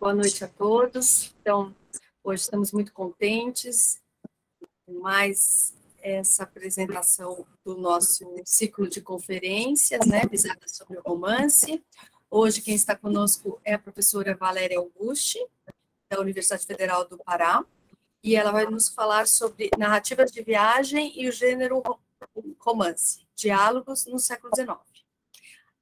Boa noite a todos. Então, hoje estamos muito contentes com mais essa apresentação do nosso ciclo de conferências, né, visada sobre o romance. Hoje quem está conosco é a professora Valéria Augusti, da Universidade Federal do Pará, e ela vai nos falar sobre narrativas de viagem e o gênero romance, diálogos no século XIX.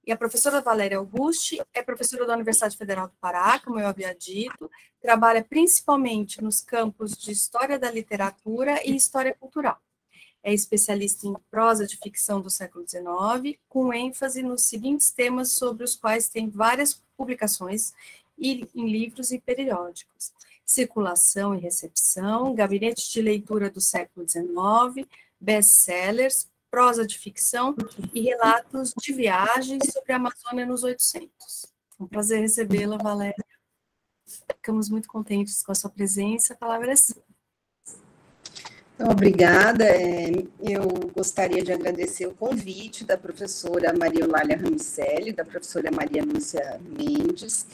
E a professora Valéria Augusti é professora da Universidade Federal do Pará, como eu havia dito, trabalha principalmente nos campos de História da Literatura e História Cultural. É especialista em prosa de ficção do século XIX, com ênfase nos seguintes temas sobre os quais tem várias publicações em livros e periódicos: circulação e recepção, gabinete de leitura do século XIX, best-sellers, prosa de ficção e relatos de viagens sobre a Amazônia nos 800. É um prazer recebê-la, Valéria. Ficamos muito contentes com a sua presença. A palavra é sua. Então, obrigada. Eu gostaria de agradecer o convite da professora Maria Eulália Ramicelli, da professora Maria Lúcia Mendes.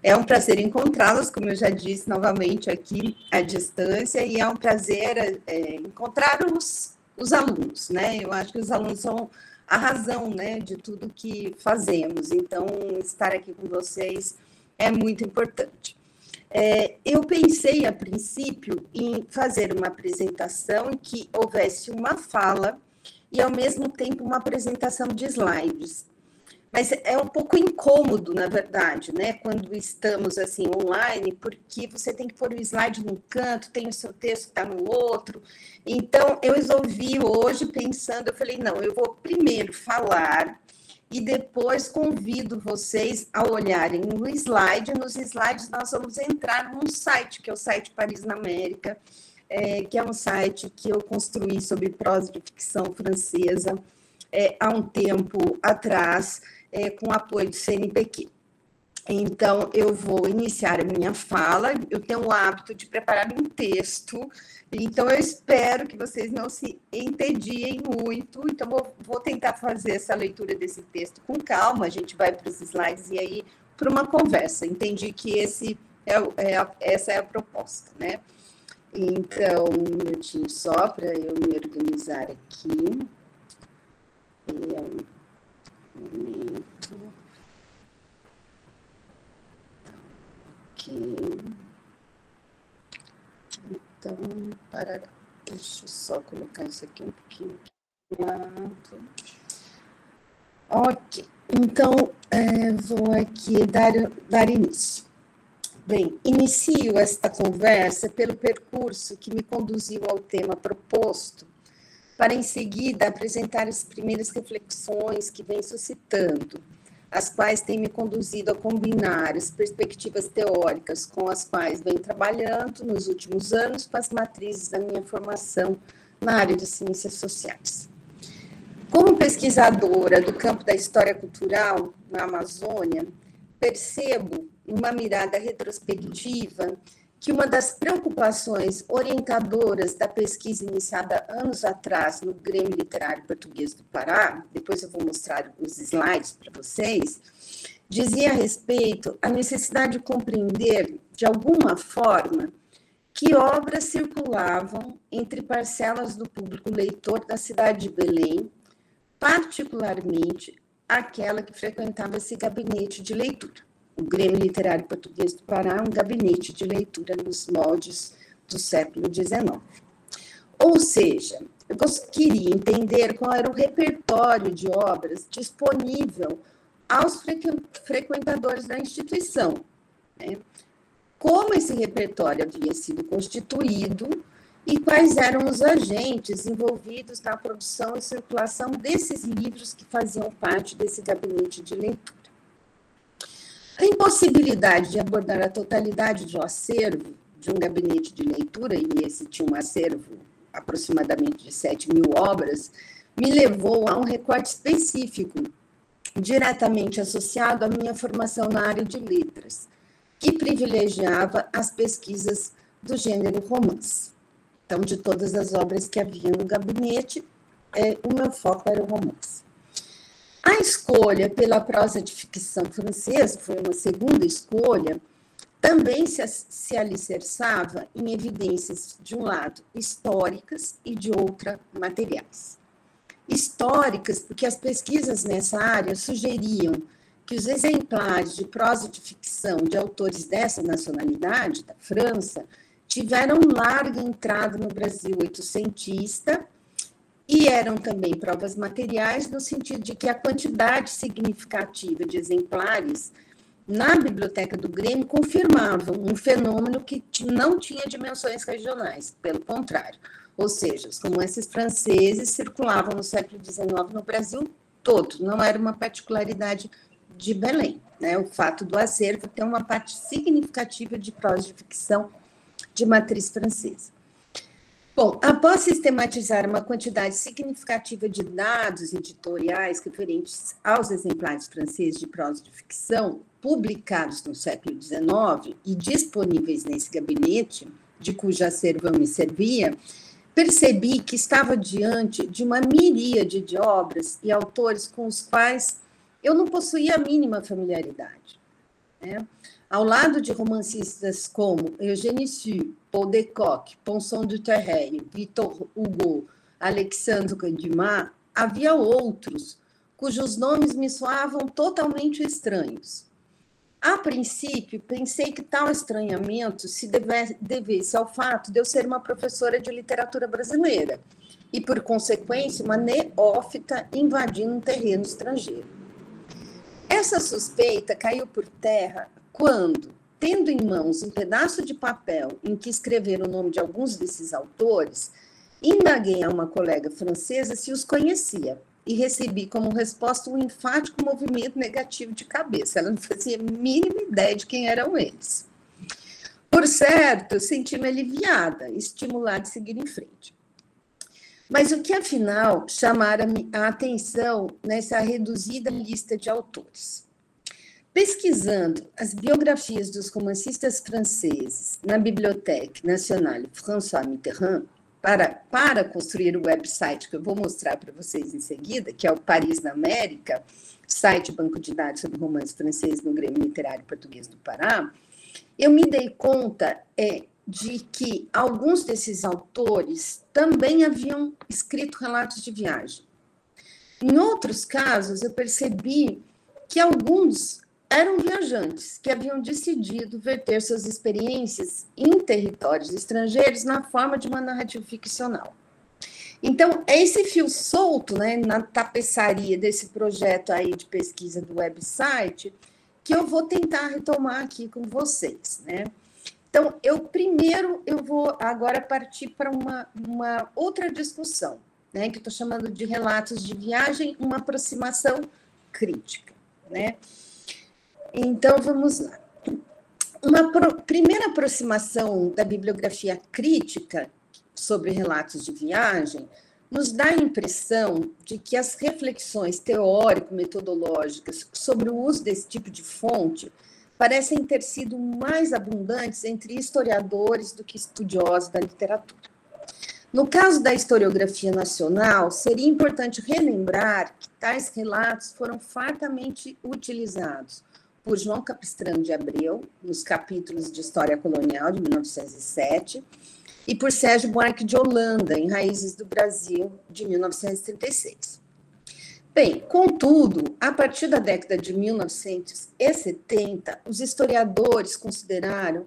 É um prazer encontrá-las, como eu já disse novamente aqui à distância, e é um prazer encontrar os alunos, né? Eu acho que os alunos são a razão, né, de tudo que fazemos. Então, estar aqui com vocês é muito importante. Eu pensei, a princípio, em fazer uma apresentação em que houvesse uma fala e, ao mesmo tempo, uma apresentação de slides. Mas é um pouco incômodo, na verdade, né, quando estamos assim online, porque você tem que pôr o slide num canto, tem o seu texto que está no outro. Então, eu resolvi hoje, pensando, eu falei, não, eu vou primeiro falar e depois convido vocês a olharem no slide. Nos slides nós vamos entrar num site, que é o site Paris na América, que é um site que eu construí sobre prosa de ficção francesa há um tempo atrás, com apoio do CNPq. Então, eu vou iniciar a minha fala. Eu tenho o hábito de preparar um texto, então eu espero que vocês não se entediem muito. Então, vou tentar fazer essa leitura desse texto com calma. A gente vai para os slides e aí para uma conversa. Entendi que essa é a proposta, né? Então, um minutinho só para eu me organizar aqui. Então, deixa eu só colocar isso aqui um pouquinho do lado. Ok, então, vou aqui dar início. Bem, inicio esta conversa pelo percurso que me conduziu ao tema proposto, para em seguida apresentar as primeiras reflexões que vem suscitando, as quais têm me conduzido a combinar as perspectivas teóricas com as quais venho trabalhando nos últimos anos com as matrizes da minha formação na área de ciências sociais. Como pesquisadora do campo da história cultural na Amazônia, percebo, numa mirada retrospectiva, que uma das preocupações orientadoras da pesquisa iniciada anos atrás no Grêmio Literário Português do Pará, depois eu vou mostrar os slides para vocês, dizia a respeito à necessidade de compreender, de alguma forma, que obras circulavam entre parcelas do público leitor da cidade de Belém, particularmente aquela que frequentava esse gabinete de leitura. O Grêmio Literário Português do Pará é um gabinete de leitura nos moldes do século XIX. Ou seja, eu queria entender qual era o repertório de obras disponível aos frequentadores da instituição, né? Como esse repertório havia sido constituído e quais eram os agentes envolvidos na produção e circulação desses livros que faziam parte desse gabinete de leitura. A impossibilidade de abordar a totalidade do acervo de um gabinete de leitura, e esse tinha um acervo aproximadamente de 7.000 obras, me levou a um recorte específico, diretamente associado à minha formação na área de letras, que privilegiava as pesquisas do gênero romance. Então, de todas as obras que havia no gabinete, o meu foco era o romance. A escolha pela prosa de ficção francesa foi uma segunda escolha, também se alicerçava em evidências, de um lado, históricas e de outra, materiais. Históricas, porque as pesquisas nessa área sugeriam que os exemplares de prosa de ficção de autores dessa nacionalidade, da França, tiveram larga entrada no Brasil oitocentista e eram também provas materiais no sentido de que a quantidade significativa de exemplares na biblioteca do Grêmio confirmavam um fenômeno que não tinha dimensões regionais, pelo contrário. Ou seja, os romances franceses circulavam no século XIX no Brasil todo, não era uma particularidade de Belém, né? O fato do acervo ter uma parte significativa de prosa de ficção de matriz francesa. Bom, após sistematizar uma quantidade significativa de dados editoriais referentes aos exemplares franceses de prosa de ficção, publicados no século XIX e disponíveis nesse gabinete, de cujo acervo eu me servia, percebi que estava diante de uma miríade de obras e autores com os quais eu não possuía a mínima familiaridade, né? Ao lado de romancistas como Eugène Sue, Paul de Kock, Ponson du Terreil, Victor Hugo, Alexandre Dumas, havia outros cujos nomes me soavam totalmente estranhos. A princípio, pensei que tal estranhamento se devesse ao fato de eu ser uma professora de literatura brasileira e, por consequência, uma neófita invadindo um terreno estrangeiro. Essa suspeita caiu por terra quando, tendo em mãos um pedaço de papel em que escrever o nome de alguns desses autores, indaguei a uma colega francesa se os conhecia e recebi como resposta um enfático movimento negativo de cabeça. Ela não fazia a mínima ideia de quem eram eles. Por certo, senti-me aliviada, estimulada a seguir em frente. Mas o que, afinal, chamara a atenção nessa reduzida lista de autores? Pesquisando as biografias dos romancistas franceses na Bibliothèque Nationale François Mitterrand, para construir o website que eu vou mostrar para vocês em seguida, que é o Paris na América, site banco de dados sobre romances franceses no Grêmio Literário Português do Pará, eu me dei conta de que alguns desses autores também haviam escrito relatos de viagem. Em outros casos, eu percebi que alguns eram viajantes que haviam decidido verter suas experiências em territórios estrangeiros na forma de uma narrativa ficcional. Então, é esse fio solto, né, na tapeçaria desse projeto aí de pesquisa do website que eu vou tentar retomar aqui com vocês, né? Então, eu vou agora partir para uma outra discussão, né, que eu estou chamando de relatos de viagem, uma aproximação crítica, né? Então, vamos lá. Uma primeira aproximação da bibliografia crítica sobre relatos de viagem nos dá a impressão de que as reflexões teórico-metodológicas sobre o uso desse tipo de fonte parecem ter sido mais abundantes entre historiadores do que estudiosos da literatura. No caso da historiografia nacional, seria importante relembrar que tais relatos foram fartamente utilizados por João Capistrano de Abreu, nos capítulos de História Colonial, de 1907, e por Sérgio Buarque de Holanda, em Raízes do Brasil, de 1936. Bem, contudo, a partir da década de 1970, os historiadores consideraram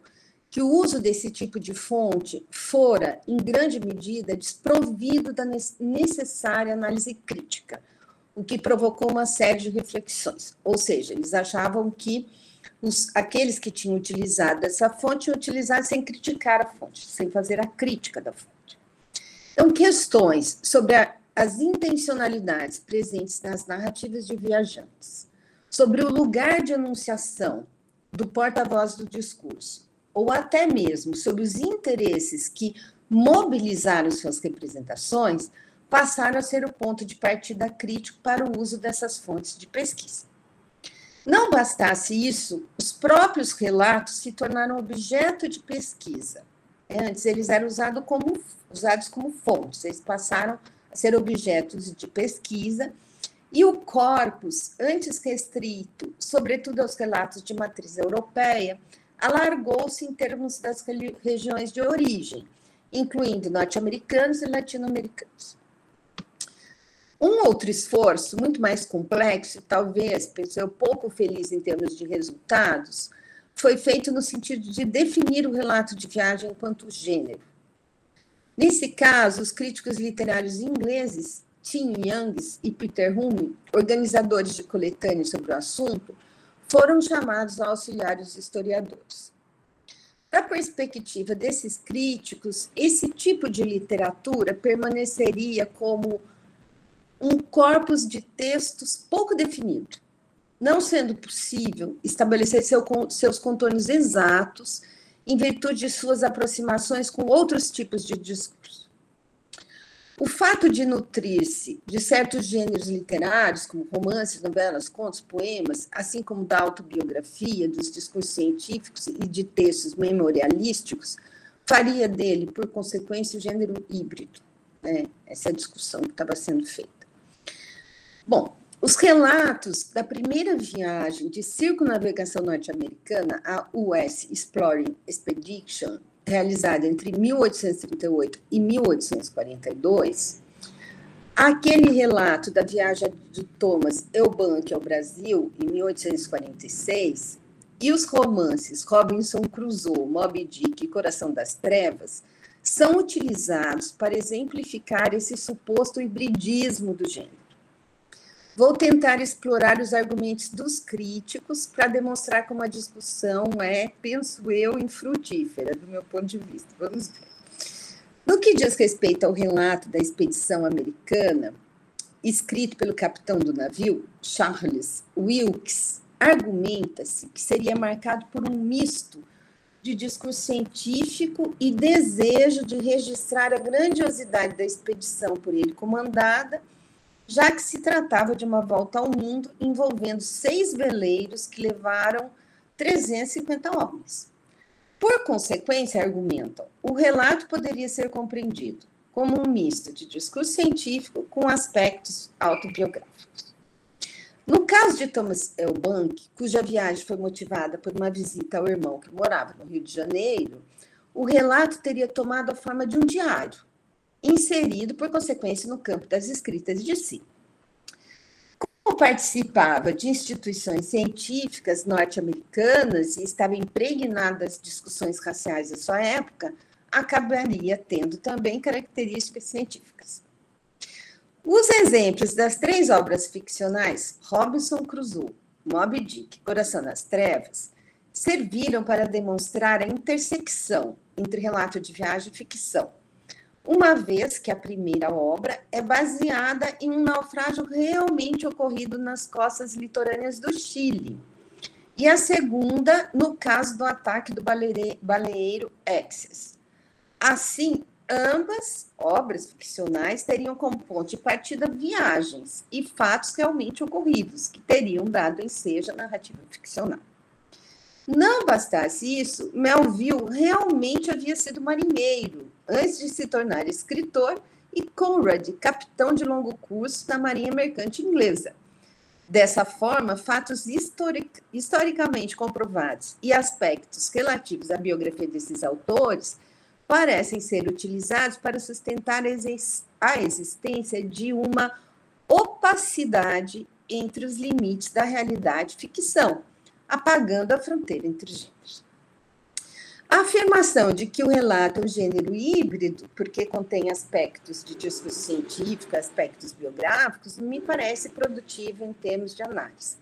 que o uso desse tipo de fonte fora, em grande medida, desprovido da necessária análise crítica, o que provocou uma série de reflexões. Ou seja, eles achavam que aqueles que tinham utilizado essa fonte iam utilizar sem criticar a fonte, sem fazer a crítica da fonte. Então, questões sobre as intencionalidades presentes nas narrativas de viajantes, sobre o lugar de enunciação do porta-voz do discurso, ou até mesmo sobre os interesses que mobilizaram suas representações, passaram a ser o ponto de partida crítico para o uso dessas fontes de pesquisa. Não bastasse isso, os próprios relatos se tornaram objeto de pesquisa. Antes, eles eram usados como fontes, eles passaram a ser objetos de pesquisa, e o corpus, antes restrito, sobretudo aos relatos de matriz europeia, alargou-se em termos das regiões de origem, incluindo norte-americanos e latino-americanos. Um outro esforço, muito mais complexo, talvez, por ser pouco feliz em termos de resultados, foi feito no sentido de definir o relato de viagem enquanto gênero. Nesse caso, os críticos literários ingleses, Tim Youngs e Peter Hume, organizadores de coletâneas sobre o assunto, foram chamados a auxiliar os historiadores. Da perspectiva desses críticos, esse tipo de literatura permaneceria como um corpus de textos pouco definido, não sendo possível estabelecer seus contornos exatos em virtude de suas aproximações com outros tipos de discurso. O fato de nutrir-se de certos gêneros literários, como romances, novelas, contos, poemas, assim como da autobiografia, dos discursos científicos e de textos memorialísticos, faria dele, por consequência, o gênero híbrido, né? Essa é a discussão que estava sendo feita. Bom, os relatos da primeira viagem de circunnavegação norte-americana, a US Exploring Expedition, realizada entre 1838 e 1842, aquele relato da viagem de Thomas Eubank ao Brasil, em 1846, e os romances Robinson Crusoe, Moby Dick e Coração das Trevas, são utilizados para exemplificar esse suposto hibridismo do gênero. Vou tentar explorar os argumentos dos críticos para demonstrar como a discussão é, penso eu, infrutífera, do meu ponto de vista. Vamos ver. No que diz respeito ao relato da expedição americana, escrito pelo capitão do navio, Charles Wilkes, argumenta-se que seria marcado por um misto de discurso científico e desejo de registrar a grandiosidade da expedição por ele comandada, já que se tratava de uma volta ao mundo envolvendo 6 veleiros que levaram 350 homens. Por consequência, argumentam, o relato poderia ser compreendido como um misto de discurso científico com aspectos autobiográficos. No caso de Thomas Eubank, cuja viagem foi motivada por uma visita ao irmão que morava no Rio de Janeiro, o relato teria tomado a forma de um diário, inserido, por consequência, no campo das escritas de si. Como participava de instituições científicas norte-americanas e estava impregnado das discussões raciais da sua época, acabaria tendo também características científicas. Os exemplos das 3 obras ficcionais, Robinson Crusoe, Moby Dick e Coração das Trevas, serviram para demonstrar a intersecção entre relato de viagem e ficção, uma vez que a primeira obra é baseada em um naufrágio realmente ocorrido nas costas litorâneas do Chile, e a segunda no caso do ataque do baleeiro Xerxes. Assim, ambas obras ficcionais teriam como ponto de partida viagens e fatos realmente ocorridos, que teriam dado ensejo à narrativa ficcional. Não bastasse isso, Melville realmente havia sido marinheiro, antes de se tornar escritor, e Conrad, capitão de longo curso da Marinha Mercante Inglesa. Dessa forma, fatos historicamente comprovados e aspectos relativos à biografia desses autores parecem ser utilizados para sustentar a existência de uma opacidade entre os limites da realidade e ficção, apagando a fronteira entre gêneros. A afirmação de que o relato é um gênero híbrido, porque contém aspectos de discurso científico, aspectos biográficos, não me parece produtiva em termos de análise.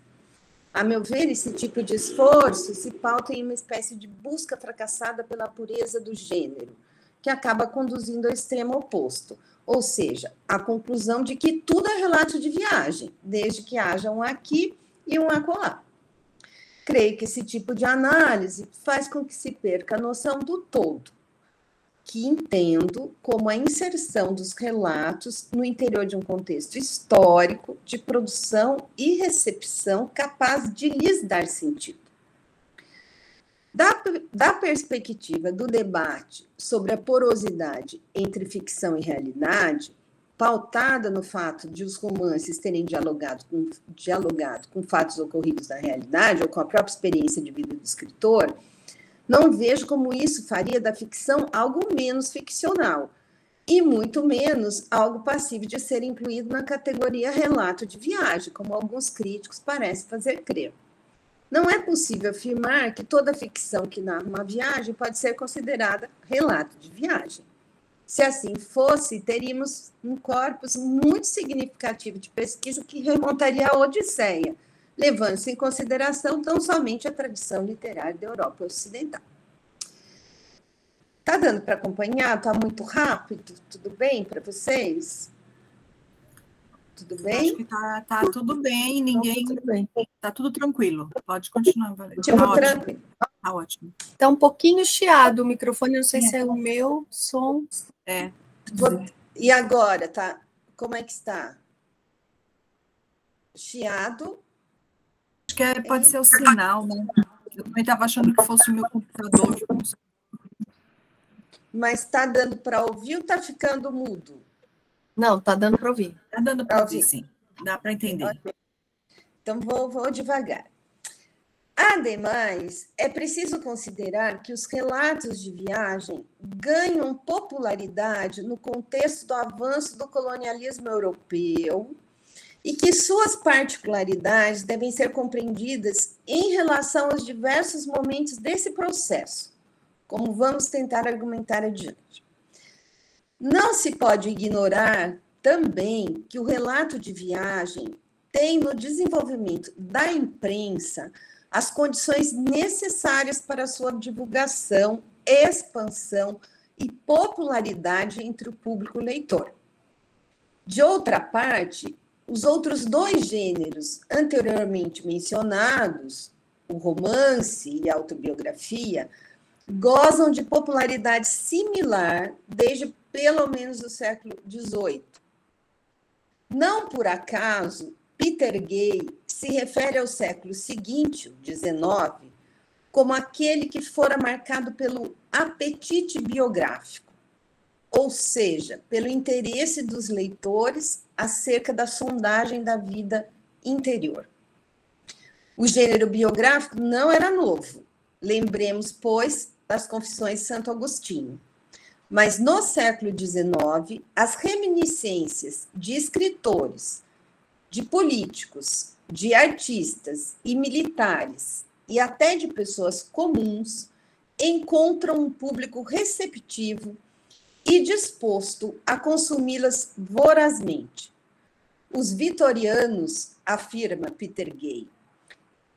A meu ver, esse tipo de esforço se pauta em uma espécie de busca fracassada pela pureza do gênero, que acaba conduzindo ao extremo oposto, ou seja, a conclusão de que tudo é relato de viagem, desde que haja um aqui e um acolá. Creio que esse tipo de análise faz com que se perca a noção do todo, que entendo como a inserção dos relatos no interior de um contexto histórico, de produção e recepção capaz de lhes dar sentido. Da perspectiva do debate sobre a porosidade entre ficção e realidade, pautada no fato de os romances terem dialogado com fatos ocorridos na realidade, ou com a própria experiência de vida do escritor, Não vejo como isso faria da ficção algo menos ficcional, e muito menos algo passível de ser incluído na categoria relato de viagem, como alguns críticos parecem fazer crer. Não é possível afirmar que toda ficção que narra uma viagem pode ser considerada relato de viagem. Se assim fosse, teríamos um corpus muito significativo de pesquisa que remontaria à Odisseia, levando-se em consideração tão somente a tradição literária da Europa Ocidental. Está dando para acompanhar? Está muito rápido? Tudo bem para vocês? Tudo bem? Acho que tá tudo bem, ninguém... Tudo bem. Tá tudo tranquilo. Pode continuar, Valéria. Tudo tranquilo. Tá ótimo. Está um pouquinho chiado o microfone, não sei se é o meu som. É. E agora, tá? Como é que está? Chiado? Acho que pode ser o sinal, né? Eu também estava achando que fosse o meu computador. Mas está dando para ouvir ou está ficando mudo? Não, está dando para ouvir. Está dando para ouvir, sim. Dá para entender. Então, vou devagar. Ademais, é preciso considerar que os relatos de viagem ganham popularidade no contexto do avanço do colonialismo europeu e que suas particularidades devem ser compreendidas em relação aos diversos momentos desse processo, como vamos tentar argumentar adiante. Não se pode ignorar também que o relato de viagem tem no desenvolvimento da imprensa as condições necessárias para a sua divulgação, expansão e popularidade entre o público leitor. De outra parte, os outros dois gêneros anteriormente mencionados, o romance e a autobiografia, gozam de popularidade similar desde pelo menos o século XVIII. Não por acaso, Peter Gay se refere ao século seguinte, o XIX, como aquele que fora marcado pelo apetite biográfico, ou seja, pelo interesse dos leitores acerca da sondagem da vida interior. O gênero biográfico não era novo. Lembremos, pois, das Confissões de Santo Agostinho. Mas no século XIX, as reminiscências de escritores, de políticos, de artistas e militares, e até de pessoas comuns, encontram um público receptivo e disposto a consumi-las vorazmente. Os vitorianos, afirma Peter Gay,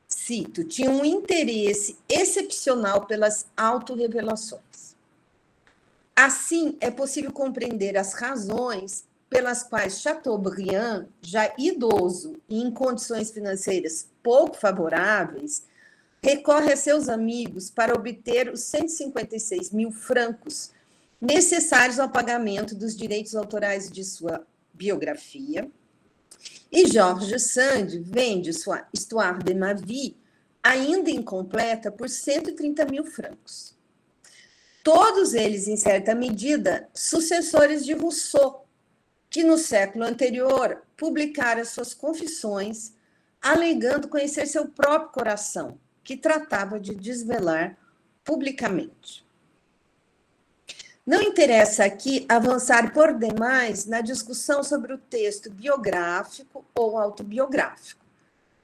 cito, tinham um interesse excepcional pelas autorrevelações. Assim, é possível compreender as razões pelas quais Chateaubriand, já idoso e em condições financeiras pouco favoráveis, recorre a seus amigos para obter os 156 mil francos necessários ao pagamento dos direitos autorais de sua biografia, e George Sand vende sua Histoire de ma vie, ainda incompleta, por 130 mil francos. Todos eles, em certa medida, sucessores de Rousseau, que no século anterior publicara suas confissões, alegando conhecer seu próprio coração, que tratava de desvelar publicamente. Não interessa aqui avançar por demais na discussão sobre o texto biográfico ou autobiográfico.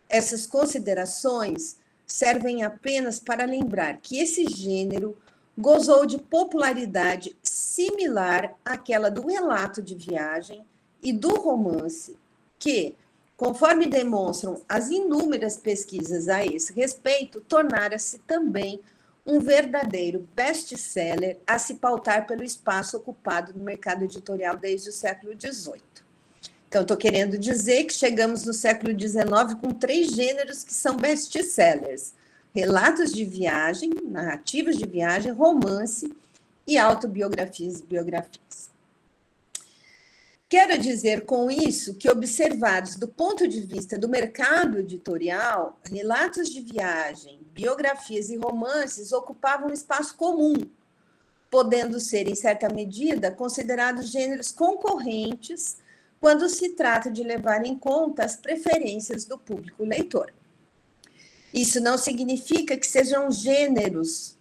Essas considerações servem apenas para lembrar que esse gênero gozou de popularidade similar àquela do relato de viagem e do romance, que, conforme demonstram as inúmeras pesquisas a esse respeito, tornara-se também um verdadeiro best-seller a se pautar pelo espaço ocupado no mercado editorial desde o século XVIII. Então, estou querendo dizer que chegamos no século XIX com 3 gêneros que são best-sellers: relatos de viagem, narrativas de viagem, romance e autobiografias e biografias. Quero dizer com isso que, observados do ponto de vista do mercado editorial, relatos de viagem, biografias e romances ocupavam um espaço comum, podendo ser, em certa medida, considerados gêneros concorrentes quando se trata de levar em conta as preferências do público leitor. Isso não significa que sejam gêneros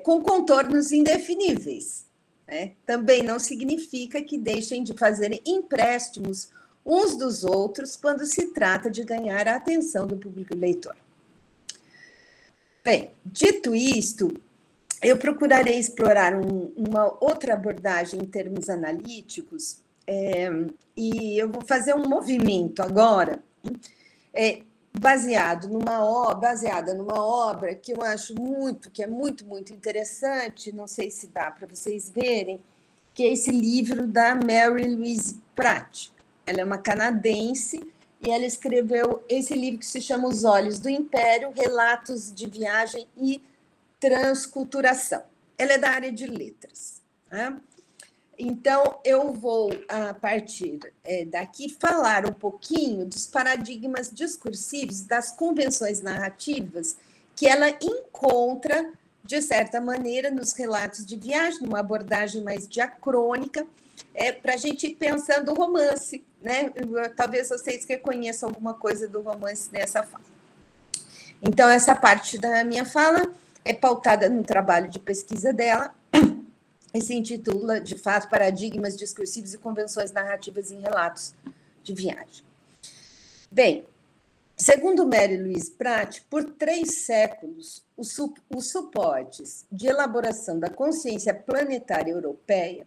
com contornos indefiníveis. Né? Também não significa que deixem de fazer empréstimos uns dos outros quando se trata de ganhar a atenção do público leitor. Bem, dito isto, eu procurarei explorar uma outra abordagem em termos analíticos, e eu vou fazer um movimento agora, baseada numa obra que eu acho que é muito, muito interessante, não sei se dá para vocês verem, que é esse livro da Mary Louise Pratt. Ela é uma canadense e ela escreveu esse livro que se chama Os Olhos do Império, Relatos de Viagem e Transculturação. Ela é da área de letras. Né? Então, eu vou, a partir daqui, falar um pouquinho dos paradigmas discursivos, das convenções narrativas que ela encontra, de certa maneira, nos relatos de viagem, numa abordagem mais diacrônica, para a gente ir pensando o romance. Né? Talvez vocês reconheçam alguma coisa do romance nessa fala. Então, essa parte da minha fala é pautada no trabalho de pesquisa dela, e se intitula, de fato, Paradigmas Discursivos e Convenções Narrativas em Relatos de Viagem. Bem, segundo Mary Louise Pratt, por 3 séculos, os suportes de elaboração da consciência planetária europeia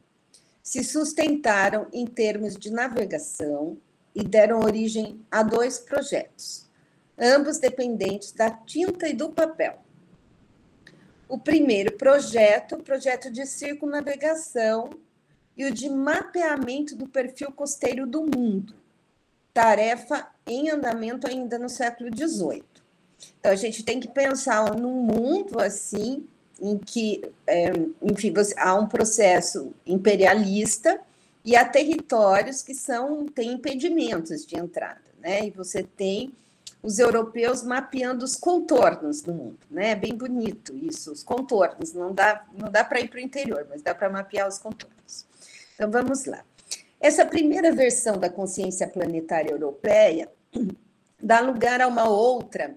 se sustentaram em termos de navegação e deram origem a 2 projetos, ambos dependentes da tinta e do papel. O primeiro projeto, o projeto de circunnavegação e o de mapeamento do perfil costeiro do mundo, tarefa em andamento ainda no século XVIII. Então, a gente tem que pensar num mundo assim, em que, enfim, há um processo imperialista e há territórios que têm impedimentos de entrada, né? E você tem os europeus mapeando os contornos do mundo, né? É bem bonito isso, os contornos. Não dá para ir para o interior, mas dá para mapear os contornos. Então, vamos lá. Essa primeira versão da consciência planetária europeia dá lugar a uma outra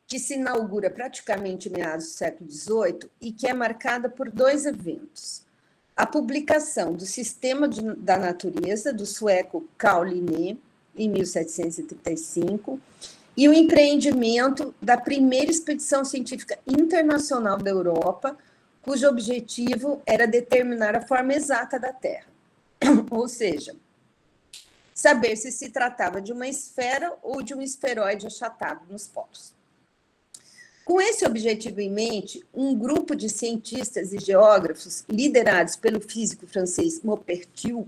que se inaugura praticamente em meados do século XVIII e que é marcada por 2 eventos. A publicação do Sistema da Natureza, do sueco Carl Linné, em 1735, e o empreendimento da primeira expedição científica internacional da Europa, cujo objetivo era determinar a forma exata da Terra, ou seja, saber se tratava de uma esfera ou de um esferoide achatado nos polos. Com esse objetivo em mente, um grupo de cientistas e geógrafos, liderados pelo físico francês Maupertuis,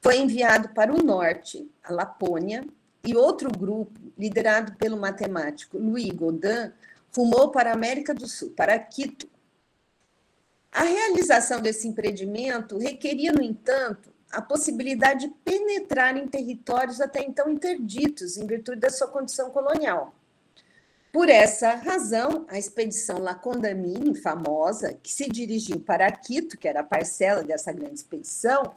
foi enviado para o norte, a Lapônia, e outro grupo, liderado pelo matemático Louis Gaudin, rumou para a América do Sul, para Quito. A realização desse empreendimento requeria, no entanto, a possibilidade de penetrar em territórios até então interditos, em virtude da sua condição colonial. Por essa razão, a expedição La Condamine, famosa, que se dirigiu para Quito, que era a parcela dessa grande expedição,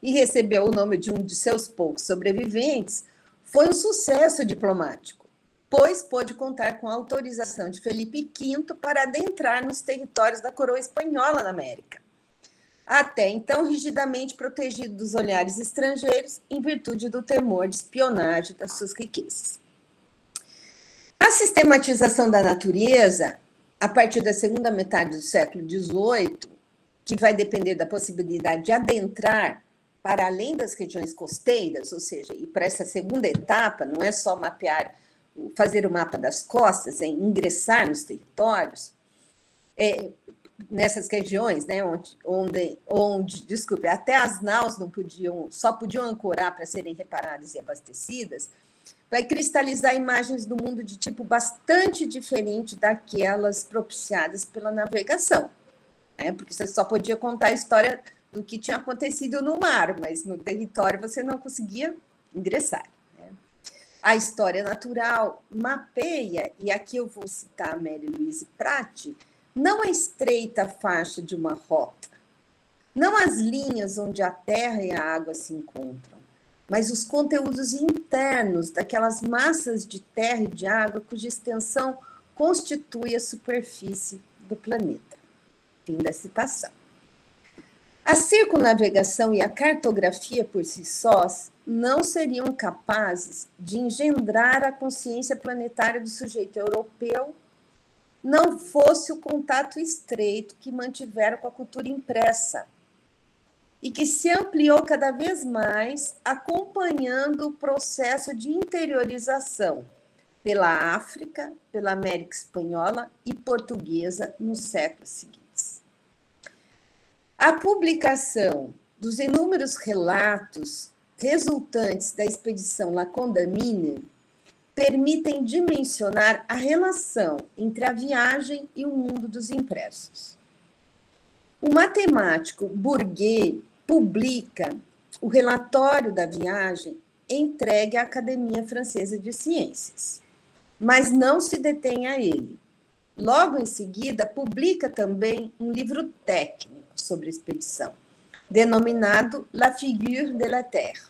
e recebeu o nome de um de seus poucos sobreviventes, foi um sucesso diplomático, pois pôde contar com a autorização de Felipe V para adentrar nos territórios da coroa espanhola na América, até então rigidamente protegido dos olhares estrangeiros em virtude do temor de espionagem das suas riquezas. A sistematização da natureza, a partir da segunda metade do século XVIII, que vai depender da possibilidade de adentrar para além das regiões costeiras, ou seja, e para essa segunda etapa, não é só mapear, fazer o mapa das costas, é ingressar nos territórios, nessas regiões, né, onde, desculpe, até as naus só podiam ancorar para serem reparadas e abastecidas, vai cristalizar imagens do mundo de tipo bastante diferente daquelas propiciadas pela navegação, né? Porque você só podia contar a história do que tinha acontecido no mar, mas no território você não conseguia ingressar. Né? A história natural mapeia, e aqui eu vou citar a Mary Louise Pratt, não a estreita faixa de uma rota, não as linhas onde a terra e a água se encontram, mas os conteúdos internos daquelas massas de terra e de água cuja extensão constitui a superfície do planeta. Fim da citação. A circunnavegação e a cartografia por si sós não seriam capazes de engendrar a consciência planetária do sujeito europeu, não fosse o contato estreito que mantiveram com a cultura impressa e que se ampliou cada vez mais, acompanhando o processo de interiorização pela África, pela América Espanhola e Portuguesa nos séculos seguintes. A publicação dos inúmeros relatos resultantes da expedição La Condamine permitem dimensionar a relação entre a viagem e o mundo dos impressos. O matemático Bourget publica o relatório da viagem entregue à Academia Francesa de Ciências, mas não se detém a ele. Logo em seguida, publica também um livro técnico sobre a expedição, denominado La Figure de la Terre.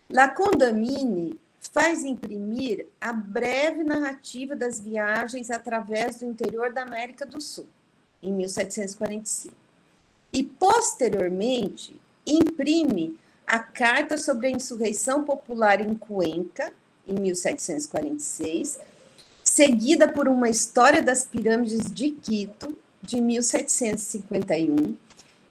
La Condamine faz imprimir a breve narrativa das viagens através do interior da América do Sul, em 1745. E, posteriormente, imprime a Carta sobre a Insurreição Popular em Cuenca, em 1746, seguida por uma História das Pirâmides de Quito, de 1751,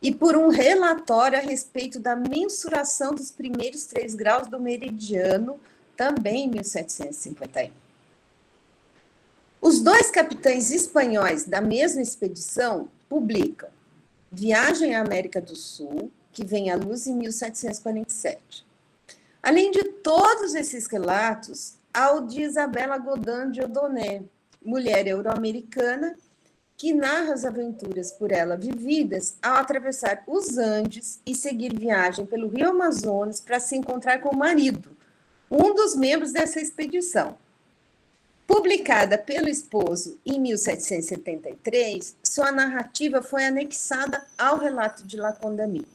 e por um relatório a respeito da mensuração dos primeiros 3 graus do meridiano, também em 1751. Os 2 capitães espanhóis da mesma expedição publicam Viagem à América do Sul, que vem à luz em 1747. Além de todos esses relatos, há o de Isabella Godin de Odonné, mulher euro-americana, que narra as aventuras por ela vividas ao atravessar os Andes e seguir viagem pelo Rio Amazonas para se encontrar com o marido, um dos membros dessa expedição. Publicada pelo esposo em 1773, sua narrativa foi anexada ao relato de La Condamine.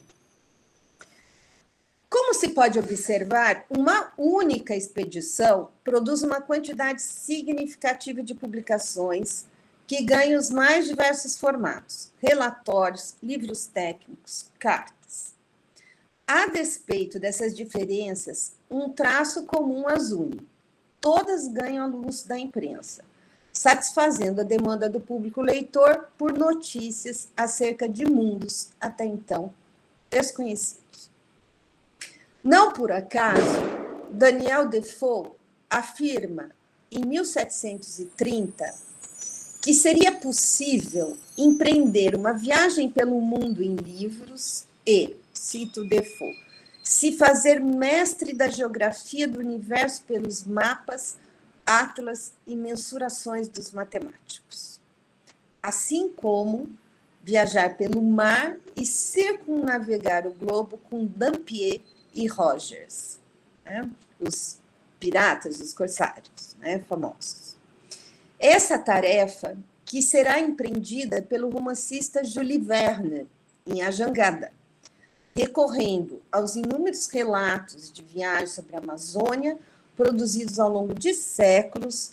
Como se pode observar, uma única expedição produz uma quantidade significativa de publicações que ganham os mais diversos formatos: relatórios, livros técnicos, cartas. A despeito dessas diferenças, um traço comum as une. Todas ganham a luz da imprensa, satisfazendo a demanda do público leitor por notícias acerca de mundos até então desconhecidos. Não por acaso, Daniel Defoe afirma, em 1730, que seria possível empreender uma viagem pelo mundo em livros e, cito Defoe, se fazer mestre da geografia do universo pelos mapas, atlas e mensurações dos matemáticos. Assim como viajar pelo mar e circunnavegar o globo com Dampier e Rogers, né? Os piratas, os corsários, né? Famosos. Essa tarefa, que será empreendida pelo romancista Jules Verne, em A Jangada, recorrendo aos inúmeros relatos de viagens sobre a Amazônia, produzidos ao longo de séculos,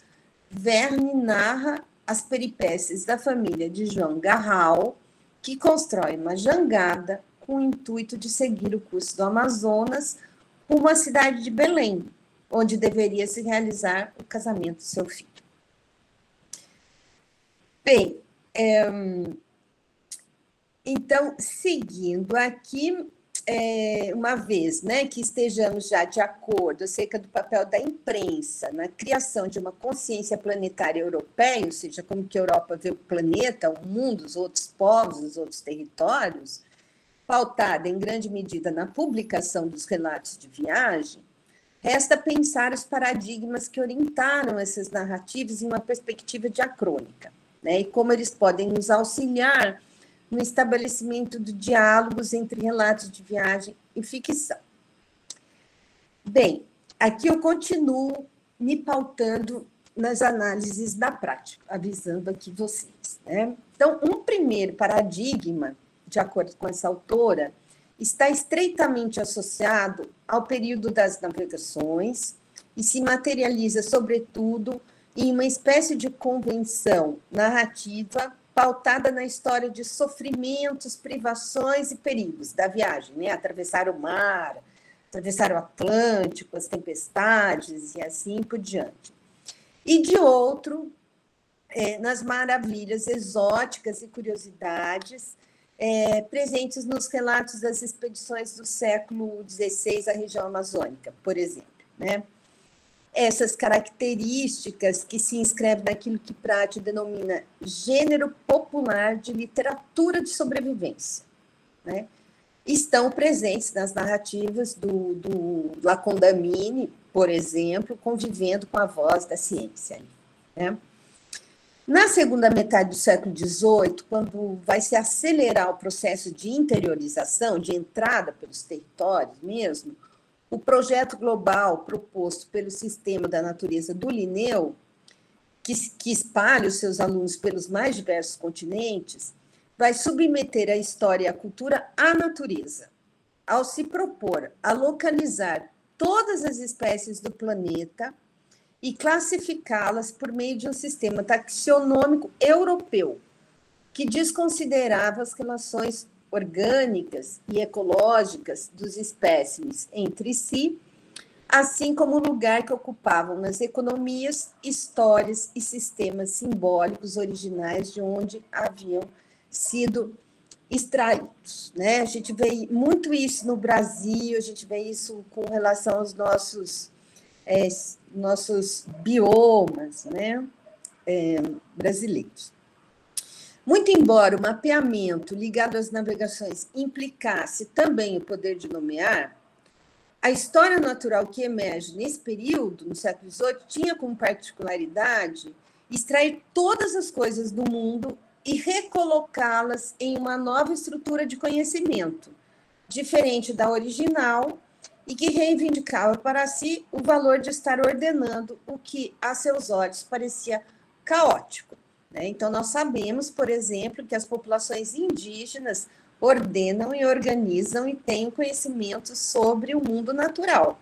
Verne narra as peripécias da família de João Garral, que constrói uma jangada com o intuito de seguir o curso do Amazonas rumo à cidade de Belém, onde deveria se realizar o casamento do seu filho. Bem, então, seguindo aqui, uma vez, né, que estejamos já de acordo acerca do papel da imprensa na criação de uma consciência planetária europeia, ou seja, como que a Europa vê o planeta, o mundo, os outros povos, os outros territórios, pautada em grande medida na publicação dos relatos de viagem, resta pensar os paradigmas que orientaram essas narrativas em uma perspectiva diacrônica, né, e como eles podem nos auxiliar no estabelecimento de diálogos entre relatos de viagem e ficção. Bem, aqui eu continuo me pautando nas análises da prática, avisando aqui vocês, né? Então, um primeiro paradigma, de acordo com essa autora, está estreitamente associado ao período das navegações e se materializa, sobretudo, em uma espécie de convenção narrativa pautada na história de sofrimentos, privações e perigos da viagem, né? Atravessar o mar, atravessar o Atlântico, as tempestades e assim por diante. E de outro, nas maravilhas exóticas e curiosidades presentes nos relatos das expedições do século XVI à região amazônica, por exemplo, né? Essas características que se inscrevem naquilo que Prati denomina gênero popular de literatura de sobrevivência, né? Estão presentes nas narrativas do Lacondamine, por exemplo, convivendo com a voz da ciência, né? Na segunda metade do século XVIII, quando vai se acelerar o processo de interiorização, de entrada pelos territórios mesmo, o projeto global proposto pelo Sistema da Natureza do Linneu, que espalha os seus alunos pelos mais diversos continentes, vai submeter a história e a cultura à natureza, ao se propor a localizar todas as espécies do planeta e classificá-las por meio de um sistema taxonômico europeu, que desconsiderava as relações orgânicas e ecológicas dos espécimes entre si, assim como o lugar que ocupavam nas economias, histórias e sistemas simbólicos originais de onde haviam sido extraídos, né? A gente vê muito isso no Brasil, a gente vê isso com relação aos nossos biomas, né? Brasileiros. Muito embora o mapeamento ligado às navegações implicasse também o poder de nomear, a história natural que emerge nesse período, no século XVIII, tinha como particularidade extrair todas as coisas do mundo e recolocá-las em uma nova estrutura de conhecimento, diferente da original, e que reivindicava para si o valor de estar ordenando o que, a seus olhos, parecia caótico. Então, nós sabemos, por exemplo, que as populações indígenas ordenam e organizam e têm conhecimento sobre o mundo natural.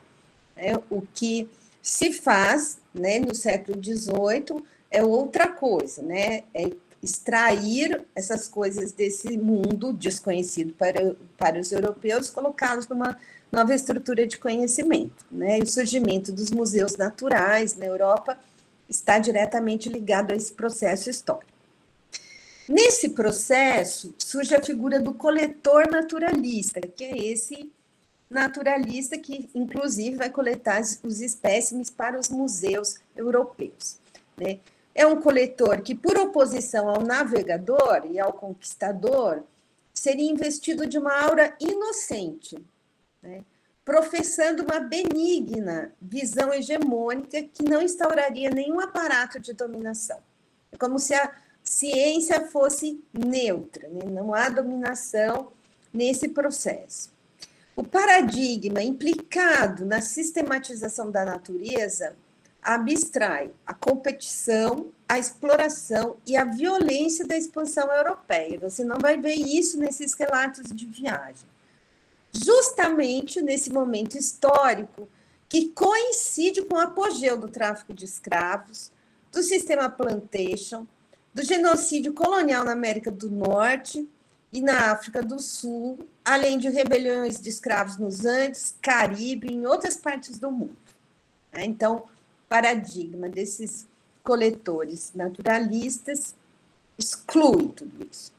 O que se faz, né, no século XVIII é outra coisa, né? É extrair essas coisas desse mundo desconhecido para os europeus, colocá-los numa nova estrutura de conhecimento, né? E o surgimento dos museus naturais na Europa está diretamente ligado a esse processo histórico. Nesse processo, surge a figura do coletor naturalista, que é esse naturalista que, inclusive, vai coletar os espécimes para os museus europeus, né? É um coletor que, por oposição ao navegador e ao conquistador, seria investido de uma aura inocente, né? Professando uma benigna visão hegemônica que não instauraria nenhum aparato de dominação. É como se a ciência fosse neutra, né? Não há dominação nesse processo. O paradigma implicado na sistematização da natureza abstrai a competição, a exploração e a violência da expansão europeia. Você não vai ver isso nesses relatos de viagem. Justamente nesse momento histórico que coincide com o apogeu do tráfico de escravos, do sistema plantation, do genocídio colonial na América do Norte e na África do Sul, além de rebeliões de escravos nos Andes, Caribe e em outras partes do mundo. Então, o paradigma desses coletores naturalistas exclui tudo isso.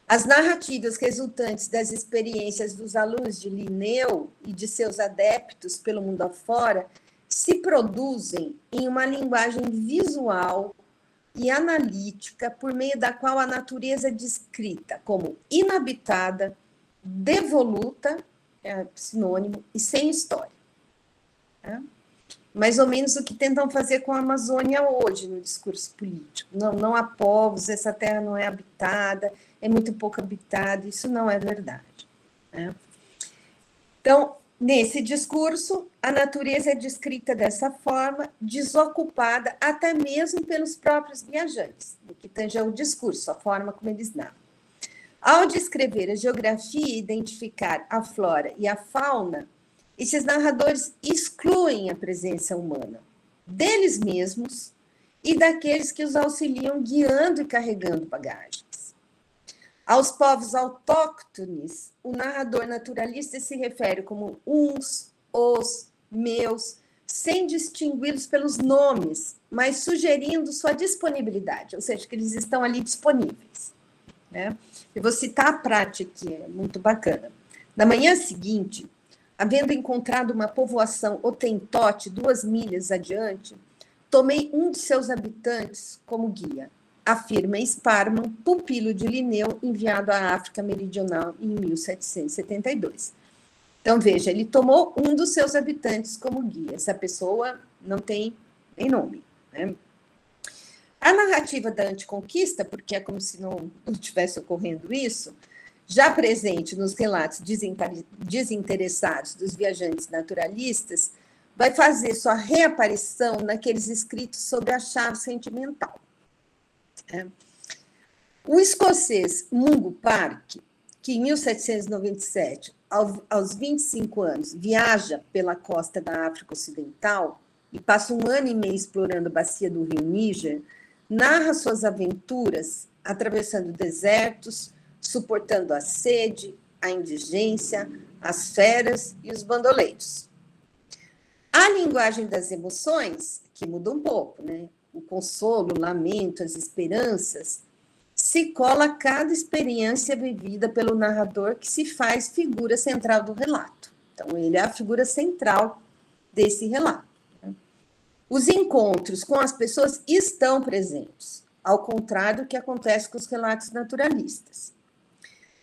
As narrativas resultantes das experiências dos alunos de Linneu e de seus adeptos pelo mundo afora se produzem em uma linguagem visual e analítica por meio da qual a natureza é descrita como inabitada, devoluta, é sinônimo, e sem história. Mais ou menos o que tentam fazer com a Amazônia hoje no discurso político. Não há povos, essa terra não é habitada, é muito pouco habitada, isso não é verdade. Então, nesse discurso, a natureza é descrita dessa forma, desocupada até mesmo pelos próprios viajantes, no que tange ao discurso, a forma como eles narram. Ao descrever a geografia e identificar a flora e a fauna, esses narradores excluem a presença humana deles mesmos e daqueles que os auxiliam guiando e carregando bagagens. Aos povos autóctones, o narrador naturalista se refere como uns, os, meus, sem distingui-los pelos nomes, mas sugerindo sua disponibilidade, ou seja, que eles estão ali disponíveis. Né? Eu vou citar a prática, que é muito bacana. Na manhã seguinte, havendo encontrado uma povoação hotentote 2 milhas adiante, tomei um de seus habitantes como guia, afirma Sparman, pupilo de Linneu, enviado à África Meridional em 1772. Então, veja, ele tomou um dos seus habitantes como guia. Essa pessoa não tem nem nome. Né? A narrativa da anticonquista, porque é como se não tivesse ocorrendo isso, já presente nos relatos desinteressados dos viajantes naturalistas, vai fazer sua reaparição naqueles escritos sobre a chave sentimental. O escocês Mungo Park, que em 1797, aos 25 anos, viaja pela costa da África Ocidental e passa 1 ano e meio explorando a bacia do rio Níger, narra suas aventuras atravessando desertos, suportando a sede, a indigência, as feras e os bandoleiros. A linguagem das emoções, que muda um pouco, né? O consolo, o lamento, as esperanças, se cola a cada experiência vivida pelo narrador, que se faz figura central do relato. Então, ele é a figura central desse relato. Os encontros com as pessoas estão presentes, ao contrário do que acontece com os relatos naturalistas.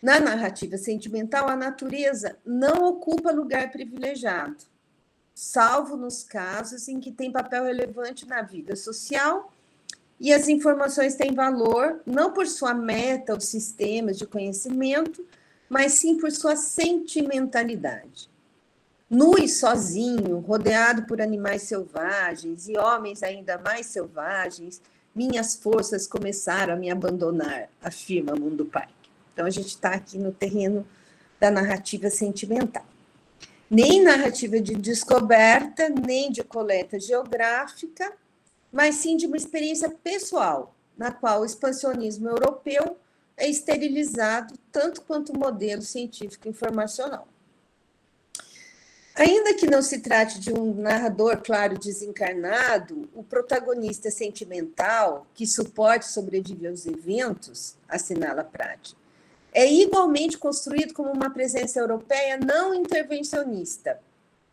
Na narrativa sentimental, a natureza não ocupa lugar privilegiado, salvo nos casos em que tem papel relevante na vida social e as informações têm valor não por sua meta ou sistemas de conhecimento, mas sim por sua sentimentalidade. Nu e sozinho, rodeado por animais selvagens e homens ainda mais selvagens, minhas forças começaram a me abandonar, afirma Mungo Park. Então, a gente está aqui no terreno da narrativa sentimental. Nem narrativa de descoberta, nem de coleta geográfica, mas sim de uma experiência pessoal, na qual o expansionismo europeu é esterilizado tanto quanto o modelo científico informacional. Ainda que não se trate de um narrador, claro, desencarnado, o protagonista sentimental, que suporte e sobrevive aos eventos, assinala Prati, é igualmente construído como uma presença europeia não intervencionista,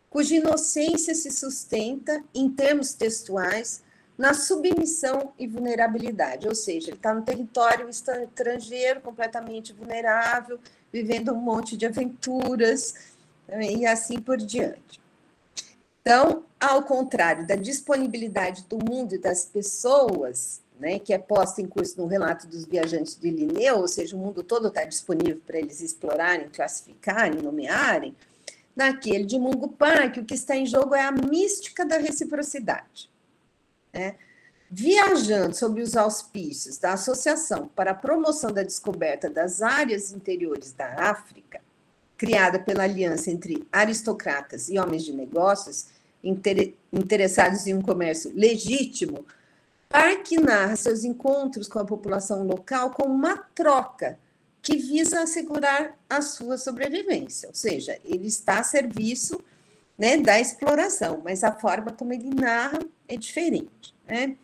cuja inocência se sustenta, em termos textuais, na submissão e vulnerabilidade, ou seja, ele está no território estrangeiro, completamente vulnerável, vivendo um monte de aventuras, e assim por diante. Então, ao contrário da disponibilidade do mundo e das pessoas, né, que é posta em curso no relato dos viajantes de Linneu, ou seja, o mundo todo está disponível para eles explorarem, classificarem, nomearem, naquele de Mungo Park, o que está em jogo é a mística da reciprocidade. Né? Viajando sob os auspícios da Associação para a Promoção da Descoberta das Áreas Interiores da África, criada pela aliança entre aristocratas e homens de negócios interessados em um comércio legítimo, Park narra seus encontros com a população local como uma troca que visa assegurar a sua sobrevivência, ou seja, ele está a serviço, né, da exploração, mas a forma como ele narra é diferente. Né?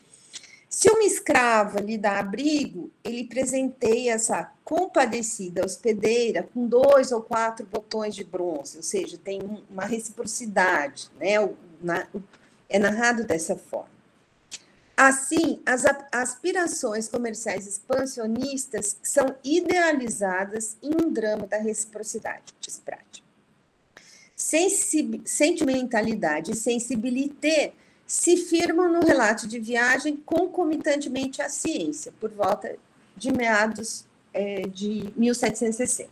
Se uma escrava lhe dá abrigo, ele presenteia essa compadecida hospedeira com 2 ou 4 botões de bronze, ou seja, tem uma reciprocidade, né? É narrado dessa forma. Assim, as aspirações comerciais expansionistas são idealizadas em um drama da reciprocidade, diz Prati. Sentimentalidade e sensibilité se firmam no relato de viagem concomitantemente à ciência, por volta de meados de 1760.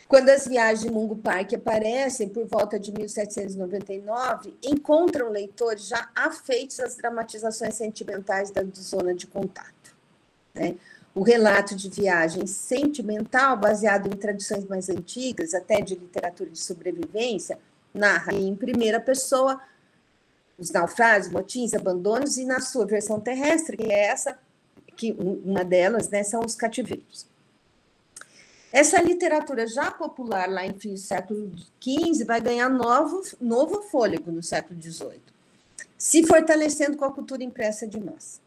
Quando as viagens de Mungo Park aparecem, por volta de 1799, encontram leitores já afeitos às dramatizações sentimentais da zona de contato. Né? O relato de viagem sentimental, baseado em tradições mais antigas, até de literatura de sobrevivência, narra em primeira pessoa os naufrágios, motins, abandonos, e na sua versão terrestre, que é essa, que uma delas, né, são os cativeiros. Essa literatura já popular lá em fim do século XV vai ganhar novo fôlego no século XVIII, se fortalecendo com a cultura impressa de massa.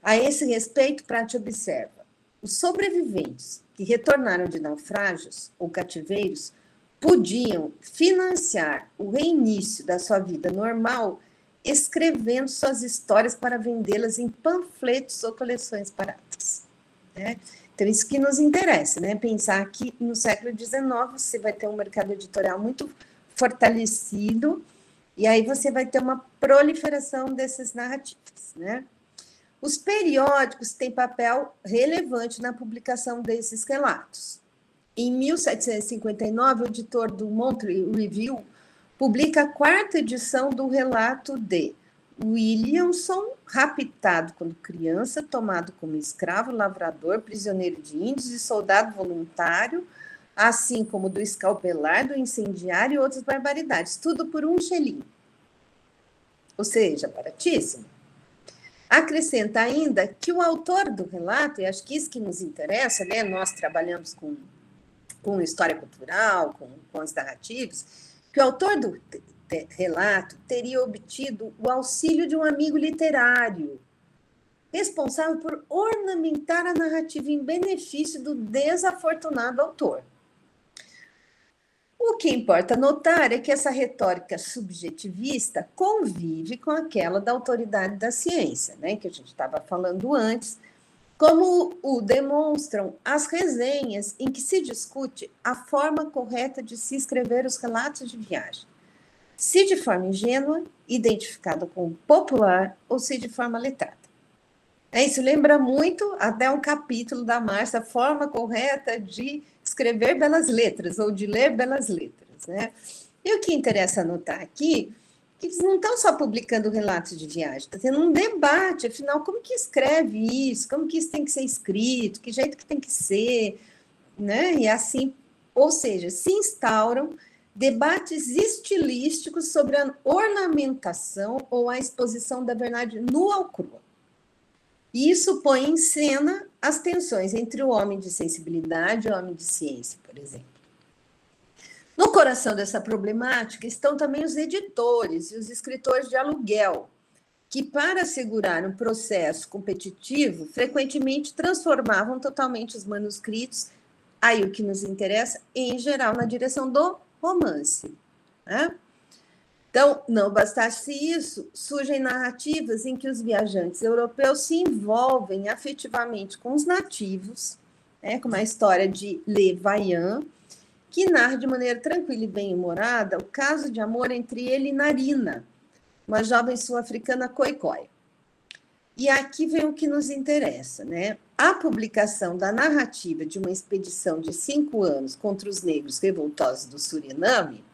A esse respeito, Pratti observa: os sobreviventes que retornaram de naufrágios ou cativeiros podiam financiar o reinício da sua vida normal escrevendo suas histórias para vendê-las em panfletos ou coleções baratas. Né? Então, isso que nos interessa, né? Pensar que no século XIX você vai ter um mercado editorial muito fortalecido e aí você vai ter uma proliferação dessas narrativas, né? Os periódicos têm papel relevante na publicação desses relatos. Em 1759, o editor do Monthly Review publica a 4ª edição do relato de Williamson, raptado quando criança, tomado como escravo, lavrador, prisioneiro de índios e soldado voluntário, assim como do escalpelar, do incendiário e outras barbaridades, tudo por um xelim. Ou seja, baratíssimo. Acrescenta ainda que o autor do relato, e acho que isso que nos interessa, né? Nós trabalhamos com história cultural, com as narrativas, que o autor do relato teria obtido o auxílio de um amigo literário, responsável por ornamentar a narrativa em benefício do desafortunado autor. O que importa notar é que essa retórica subjetivista convive com aquela da autoridade da ciência, né, que a gente estava falando antes, como o demonstram as resenhas em que se discute a forma correta de se escrever os relatos de viagem. Se de forma ingênua, identificada com popular, ou se de forma letrada. Isso lembra muito até um capítulo da Márcia, a forma correta de escrever belas letras, ou de ler belas letras, né? E o que interessa notar aqui, que eles não estão só publicando relatos de viagem, está tendo um debate, afinal, como que escreve isso? Como que isso tem que ser escrito? Que jeito que tem que ser? Né? E assim, ou seja, se instauram debates estilísticos sobre a ornamentação ou a exposição da verdade nua ou crua. E isso põe em cena as tensões entre o homem de sensibilidade e o homem de ciência, por exemplo. No coração dessa problemática estão também os editores e os escritores de aluguel, que, para assegurar um processo competitivo, frequentemente transformavam totalmente os manuscritos, aí o que nos interessa, em geral, na direção do romance. Né? Então, não bastasse isso, surgem narrativas em que os viajantes europeus se envolvem afetivamente com os nativos, né, como a história de Le Vaillant, que narra de maneira tranquila e bem-humorada o caso de amor entre ele e Narina, uma jovem sul-africana khoikhoi. E aqui vem o que nos interessa, né? A publicação da narrativa de uma expedição de 5 anos contra os negros revoltosos do Suriname,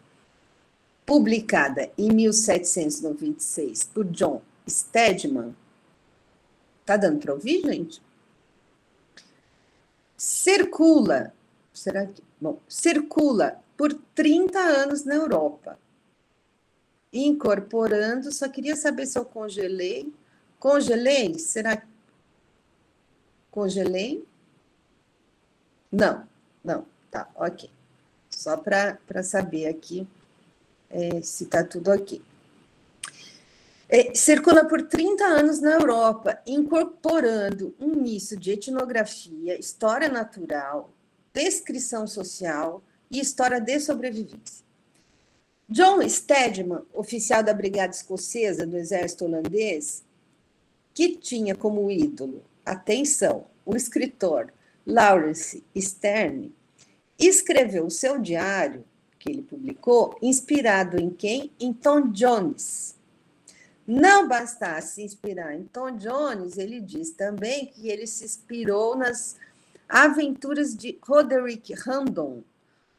publicada em 1796 por John Stedman, tá dando para ouvir, gente? Circula por 30 anos na Europa, incorporando, só queria saber se eu congelei. Congelei? Será que congelei? Não, tá, ok. Só para saber aqui se está tudo ok. Circula por 30 anos na Europa, incorporando um misto de etnografia, história natural, descrição social e história de sobrevivência. John Stedman, oficial da Brigada Escocesa do Exército Holandês, que tinha como ídolo, atenção, o escritor Laurence Sterne, escreveu o seu diário, que ele publicou, inspirado em quem? Em Tom Jones. Não bastasse se inspirar em Tom Jones, ele diz também que ele se inspirou nas aventuras de Roderick Random,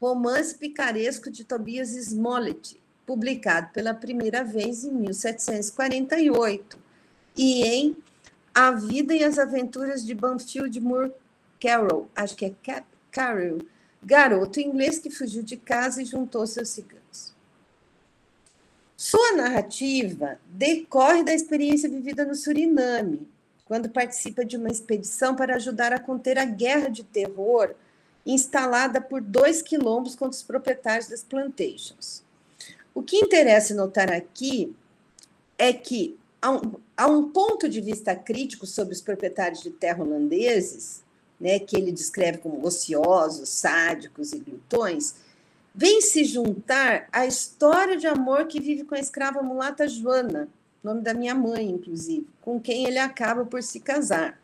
romance picaresco de Tobias Smollett, publicado pela primeira vez em 1748, e em A Vida e as Aventuras de Banfield Moore Carroll, acho que é Carroll, garoto inglês que fugiu de casa e juntou seus ciganos. Sua narrativa decorre da experiência vivida no Suriname, quando participa de uma expedição para ajudar a conter a guerra de terror instalada por 2 quilombos contra os proprietários das plantations. O que interessa notar aqui é que há um ponto de vista crítico sobre os proprietários de terra holandeses, né, que ele descreve como ociosos, sádicos e glutões, vem se juntar à história de amor que vive com a escrava mulata Joana, nome da minha mãe, inclusive, com quem ele acaba por se casar.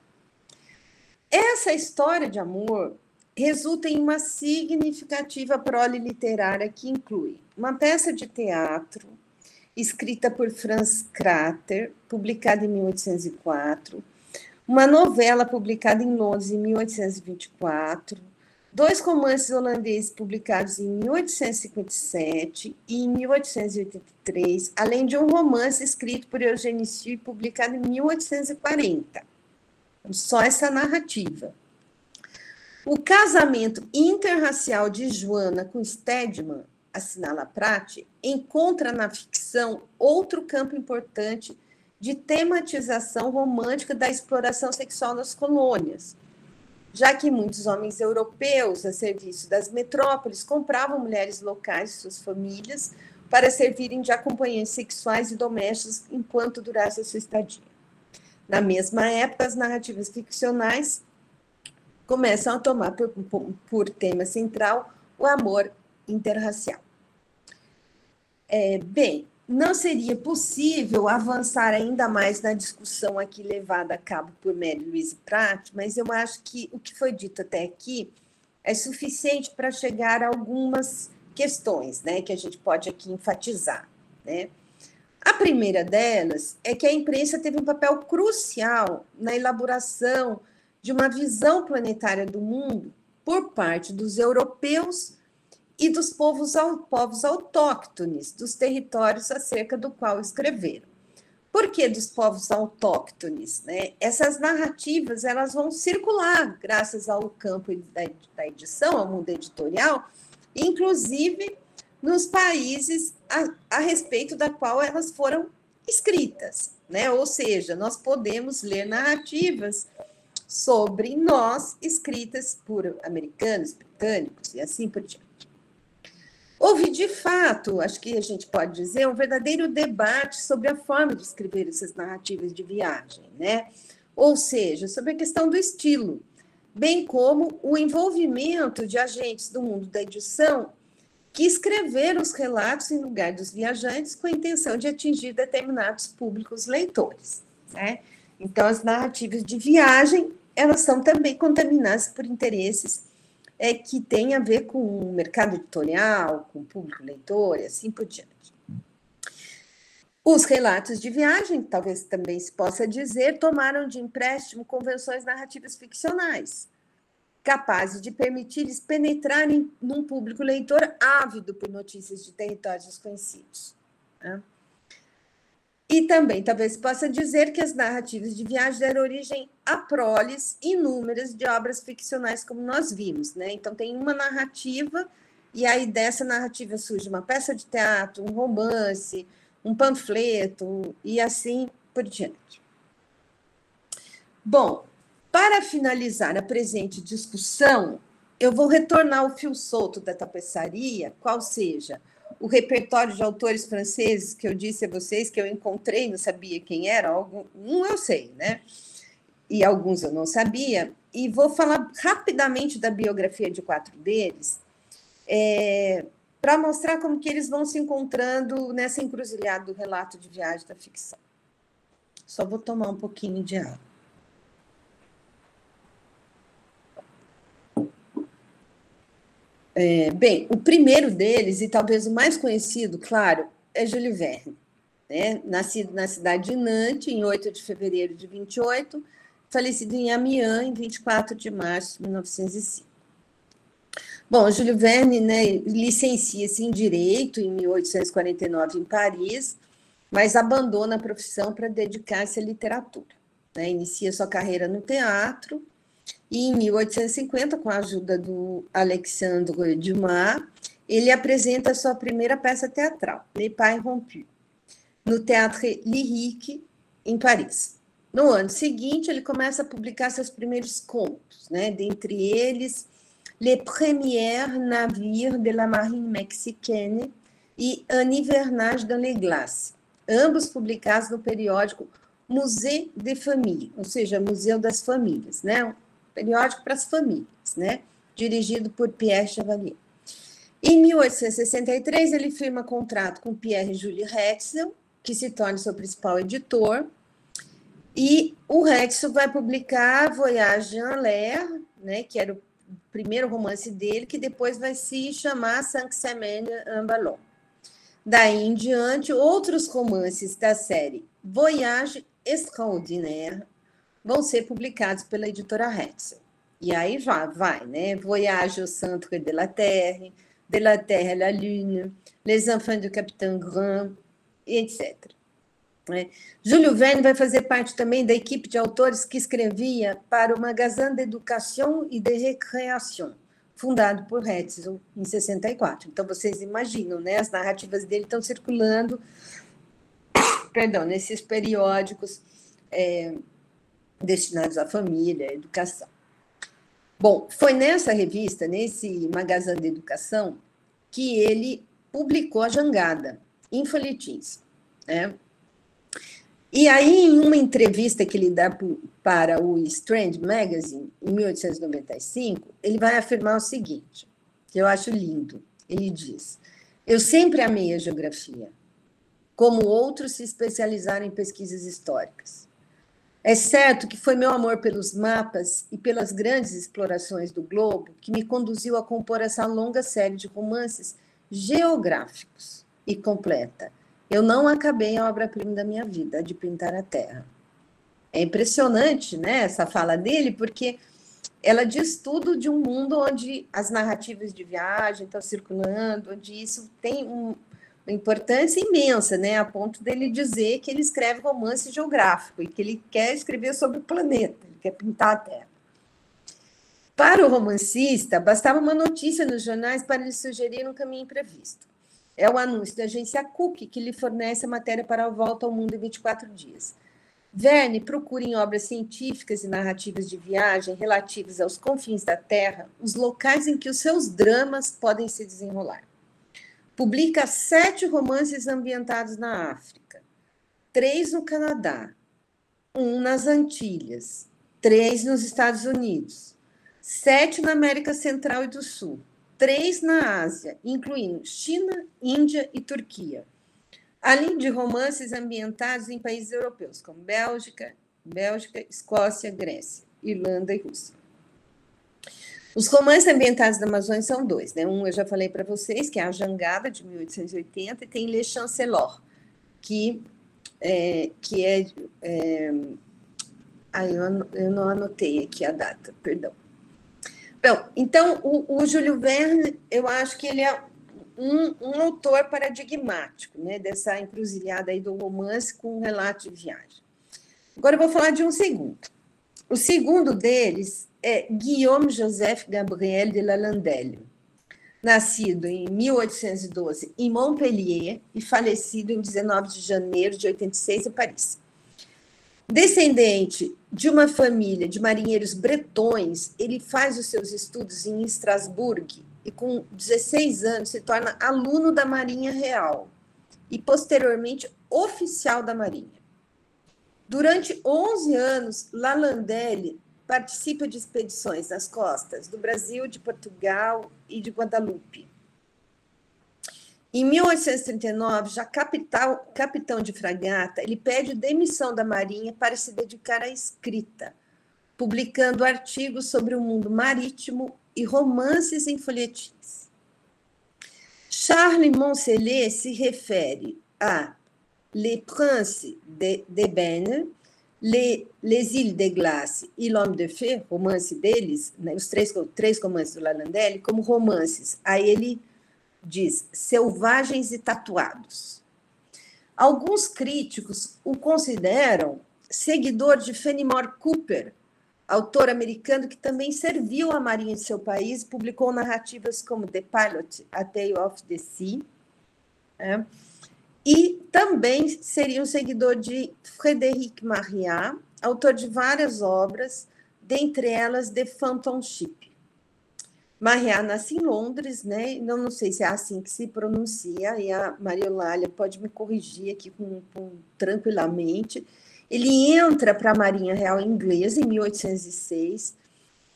Essa história de amor resulta em uma significativa prole literária que inclui uma peça de teatro escrita por Franz Krater, publicada em 1804, uma novela publicada em Londres em 1824, 2 romances holandeses publicados em 1857 e em 1883, além de um romance escrito por Eugênie Sue, publicado em 1840. Só essa narrativa. O casamento interracial de Joana com Stedman, assinala Pratt, encontra na ficção outro campo importante de tematização romântica da exploração sexual nas colônias, já que muitos homens europeus, a serviço das metrópoles, compravam mulheres locais e suas famílias para servirem de acompanhantes sexuais e domésticos enquanto durasse a sua estadia. Na mesma época, as narrativas ficcionais começam a tomar por tema central o amor interracial. Bem, não seria possível avançar ainda mais na discussão aqui levada a cabo por Mary Louise Pratt, mas eu acho que o que foi dito até aqui é suficiente para chegar a algumas questões, né, que a gente pode aqui enfatizar, né? A primeira delas é que a imprensa teve um papel crucial na elaboração de uma visão planetária do mundo por parte dos europeus e dos povos autóctones dos territórios acerca do qual escreveram. Por que dos povos autóctones? Né? Essas narrativas elas vão circular graças ao campo da edição, ao mundo editorial, inclusive nos países a respeito da qual elas foram escritas. Né? Ou seja, nós podemos ler narrativas sobre nós, escritas por americanos, britânicos e assim por diante. Houve, de fato, acho que a gente pode dizer, um verdadeiro debate sobre a forma de escrever essas narrativas de viagem, né? Ou seja, sobre a questão do estilo, bem como o envolvimento de agentes do mundo da edição que escreveram os relatos em lugar dos viajantes com a intenção de atingir determinados públicos leitores, né? Então, as narrativas de viagem, elas são também contaminadas por interesses que têm a ver com o mercado editorial, com o público leitor e assim por diante. Os relatos de viagem, talvez também se possa dizer, tomaram de empréstimo convenções narrativas ficcionais, capazes de permitir-lhes penetrarem num público leitor ávido por notícias de territórios desconhecidos, né? E também, talvez possa dizer que as narrativas de viagem deram origem a proles inúmeras de obras ficcionais, como nós vimos, né? Então, tem uma narrativa, e aí dessa narrativa surge uma peça de teatro, um romance, um panfleto, e assim por diante. Bom, para finalizar a presente discussão, eu vou retornar ao fio solto da tapeçaria, qual seja o repertório de autores franceses que eu disse a vocês que eu encontrei, não sabia quem era, um eu sei, né? E alguns eu não sabia, e vou falar rapidamente da biografia de 4 deles, para mostrar como que eles vão se encontrando nessa encruzilhada do relato de viagem da ficção. Só vou tomar um pouquinho de água. Bem, o primeiro deles, e talvez o mais conhecido, claro, é Júlio Verne, né? Nascido na cidade de Nantes, em 8 de fevereiro de 28, falecido em Amiens, em 24 de março de 1905. Bom, Júlio Verne, né, licencia-se em Direito em 1849 em Paris, mas abandona a profissão para dedicar-se à literatura, né? Inicia sua carreira no teatro, e em 1850, com a ajuda do Alexandre Dumas, ele apresenta a sua primeira peça teatral, Les Pas Rompus. no Théâtre Lyrique, em Paris. No ano seguinte, ele começa a publicar seus primeiros contos, né? Dentre eles, Les Premiers Navires de la Marine Mexicaine e Un Hivernage dans les Glaces, ambos publicados no periódico Musée des Familles, ou seja, Museu das Famílias, né? Um periódico para as famílias, né? Dirigido por Pierre Chevalier. Em 1863, ele firma contrato com Pierre-Jules Hetzel, que se torna seu principal editor, e o Hetzel vai publicar Voyage en l'air, né, que era o primeiro romance dele, que depois vai se chamar Cinq Semaines en Ballon. Daí em diante, outros romances da série Voyage Extraordinaire vão ser publicados pela editora Hetzel. E aí vai, né? Voyage au centre de la Terre à la Lune, Les Enfants du Capitaine Grant, etc. Júlio Verne vai fazer parte também da equipe de autores que escrevia para o Magazine d'Éducation et de Récréation, fundado por Hetzel em 64. Então, vocês imaginam, né? As narrativas dele estão circulando, nesses periódicos destinados à família, à educação. Bom, foi nessa revista, nesse Magazine d'Éducation, que ele publicou A Jangada, em folhetins, né? E aí, em uma entrevista que ele dá para o Strand Magazine, em 1895, ele vai afirmar o seguinte, que eu acho lindo. Ele diz, eu sempre amei a geografia, como outros se especializaram em pesquisas históricas. É certo que foi meu amor pelos mapas e pelas grandes explorações do globo que me conduziu a compor essa longa série de romances geográficos e completa. Eu não acabei a obra-prima da minha vida, a de pintar a Terra. É impressionante, né, essa fala dele, porque ela diz tudo de um mundo onde as narrativas de viagem estão circulando, onde isso tem uma importância imensa, né, a ponto dele dizer que ele escreve romance geográfico e que ele quer escrever sobre o planeta, ele quer pintar a Terra. Para o romancista, bastava uma notícia nos jornais para lhe sugerir um caminho imprevisto. É o anúncio da agência Cook que lhe fornece a matéria para a volta ao mundo em 24 dias. Verne procura em obras científicas e narrativas de viagem relativas aos confins da Terra os locais em que os seus dramas podem se desenrolar. Publica 7 romances ambientados na África, 3 no Canadá, 1 nas Antilhas, 3 nos Estados Unidos, 7 na América Central e do Sul, 3 na Ásia, incluindo China, Índia e Turquia, além de romances ambientados em países europeus, como Bélgica, Escócia, Grécia, Irlanda e Rússia. Os romances ambientados na Amazônia são 2, né? Um eu já falei para vocês, que é A Jangada, de 1880, e tem Le Chancellor, eu não anotei aqui a data, perdão. Bom, então, o Júlio Verne, eu acho que ele é um autor paradigmático, né, dessa encruzilhada aí do romance com um relato de viagem. Agora eu vou falar de um segundo. O segundo deles é Guillaume Joseph Gabriel de Lalandelle, nascido em 1812 em Montpellier e falecido em 19 de janeiro de 86 em Paris. Descendente de uma família de marinheiros bretões, ele faz os seus estudos em Estrasburgo e, com 16 anos, se torna aluno da Marinha Real e, posteriormente, oficial da Marinha. Durante 11 anos, Lalandelle participa de expedições nas costas do Brasil, de Portugal e de Guadalupe. Em 1839, já capitão de fragata, ele pede demissão da Marinha para se dedicar à escrita, publicando artigos sobre o mundo marítimo e romances em folhetins. Charles Monselet se refere a Les Princes d'Ébène, Les Îles de Glace e L'Homme de Feu, romance deles, né, os três romances do Lalandelle, como romances. Aí ele diz selvagens e tatuados. Alguns críticos o consideram seguidor de Fenimore Cooper, autor americano que também serviu à Marinha de seu país, publicou narrativas como The Pilot, A Tale of the Sea, E também seria um seguidor de Frédéric Marriat, autor de várias obras, dentre elas The Phantom Ship. Marriat nasce em Londres, né? Não sei se é assim que se pronuncia, e a Maria Eulália pode me corrigir aqui tranquilamente. Ele entra para a Marinha Real Inglesa em 1806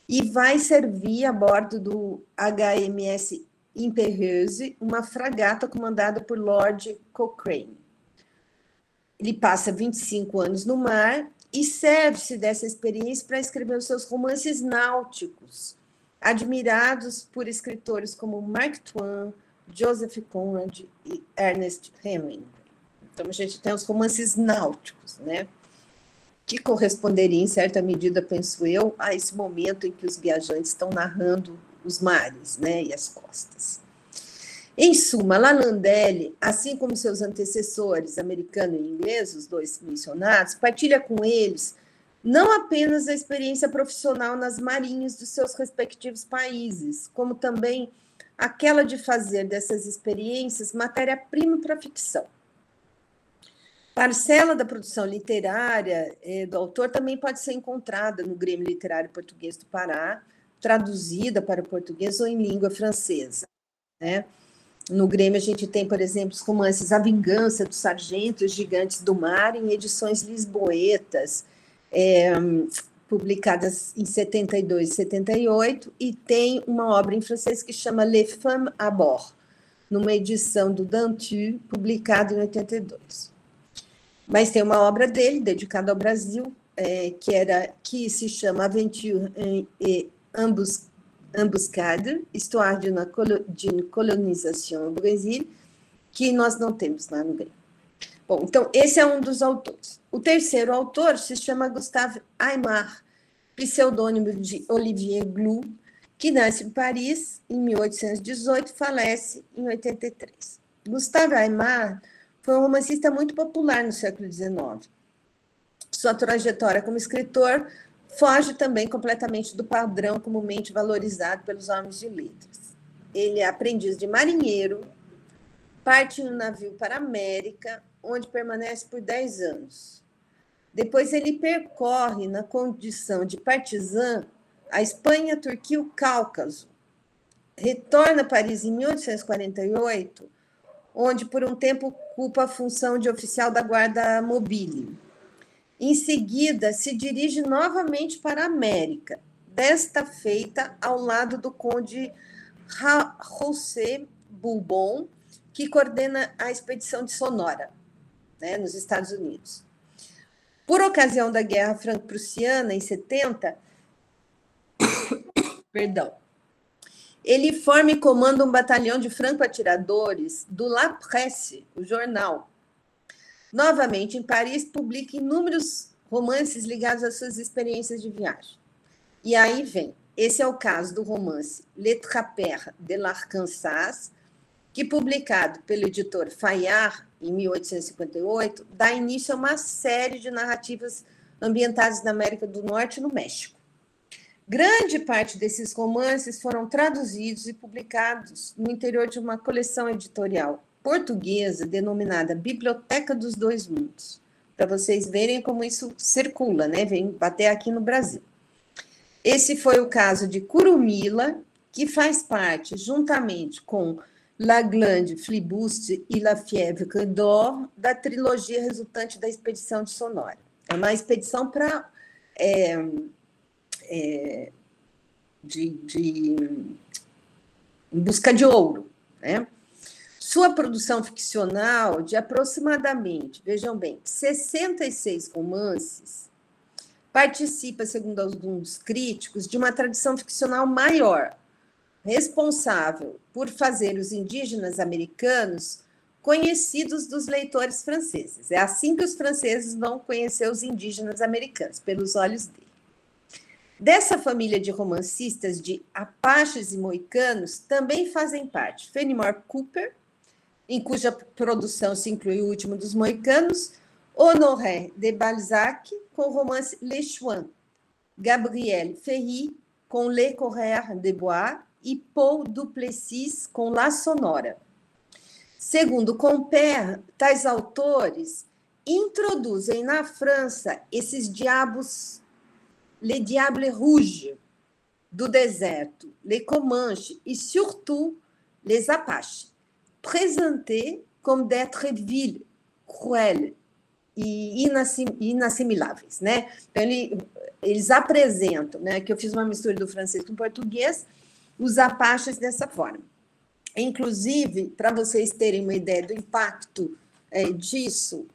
e vai servir a bordo do HMS Impérieuse, uma fragata comandada por Lord Cochrane. Ele passa 25 anos no mar e serve-se dessa experiência para escrever os seus romances náuticos, admirados por escritores como Mark Twain, Joseph Conrad e Ernest Hemingway. Então, a gente tem os romances náuticos, né? Que corresponderiam, em certa medida, penso eu, a esse momento em que os viajantes estão narrando os mares, né, e as costas. Em suma, Lalandelli, assim como seus antecessores, americano e inglês, os dois mencionados, partilha com eles não apenas a experiência profissional nas marinhas dos seus respectivos países, como também aquela de fazer dessas experiências matéria-prima para a ficção. Parcela da produção literária do autor também pode ser encontrada no Grêmio Literário Português do Pará, traduzida para o português ou em língua francesa, né? No Grêmio, a gente tem, por exemplo, os romances A Vingança do Sargento e os Gigantes do Mar, em edições lisboetas, publicadas em 72 e 78, e tem uma obra em francês que chama Les Femmes à Bord, numa edição do Dantu, publicada em 82. Mas tem uma obra dele, dedicada ao Brasil, que se chama Aventure et Embuscade, Histoire d'une colonisation au Brésil, que nós não temos lá no Grêmio. Bom, então, esse é um dos autores. O terceiro autor se chama Gustave Aimard, pseudônimo de Olivier Glou, que nasce em Paris em 1818 e falece em 83. Gustave Aimard foi um romancista muito popular no século XIX. Sua trajetória como escritor foge também completamente do padrão comumente valorizado pelos homens de letras. Ele é aprendiz de marinheiro, parte em um navio para a América, onde permanece por 10 anos. Depois ele percorre, na condição de partisã, a Espanha, a Turquia e o Cáucaso. Retorna a Paris em 1848, onde por um tempo ocupa a função de oficial da Guarda Mobile. Em seguida, se dirige novamente para a América, desta feita ao lado do conde José Bourbon, que coordena a expedição de Sonora, né, nos Estados Unidos. Por ocasião da Guerra Franco-Prussiana, em 70, ele forma e comanda um batalhão de franco-atiradores do La Presse, o jornal. Novamente, em Paris, publica inúmeros romances ligados às suas experiências de viagem. E aí vem, esse é o caso do romance Le Trappeur de l'Arkansas, que, publicado pelo editor Fayard, em 1858, dá início a uma série de narrativas ambientadas na América do Norte e no México. Grande parte desses romances foram traduzidos e publicados no interior de uma coleção editorial portuguesa denominada Biblioteca dos Dois Mundos, para vocês verem como isso circula, né? Vem bater aqui no Brasil. Esse foi o caso de Curumila, que faz parte, juntamente com La Glande Flibuste e La Fièvre d'Or, da trilogia resultante da expedição de Sonora. É uma expedição para em busca de ouro, né? Sua produção ficcional de aproximadamente, vejam bem, 66 romances, participa, segundo alguns críticos, de uma tradição ficcional maior, responsável por fazer os indígenas americanos conhecidos dos leitores franceses. É assim que os franceses vão conhecer os indígenas americanos, pelos olhos dele. Dessa família de romancistas de apaches e moicanos também fazem parte Fenimore Cooper, em cuja produção se inclui O Último dos Moicanos, Honoré de Balzac, com o romance Les Chouans, Gabriel Ferry, com Les Coureurs de Bois, e Paul Duplessis, com La Sonora. Segundo Compère, tais autores introduzem na França esses diabos, les diables rouges do deserto, les Comanches e, surtout, les Apaches, présentés comme d'êtres vils, cruels e inassimiláveis, né? Então, eles apresentam, né, que eu fiz uma mistura do francês com o português, os Apaches dessa forma. Inclusive, para vocês terem uma ideia do impacto disso,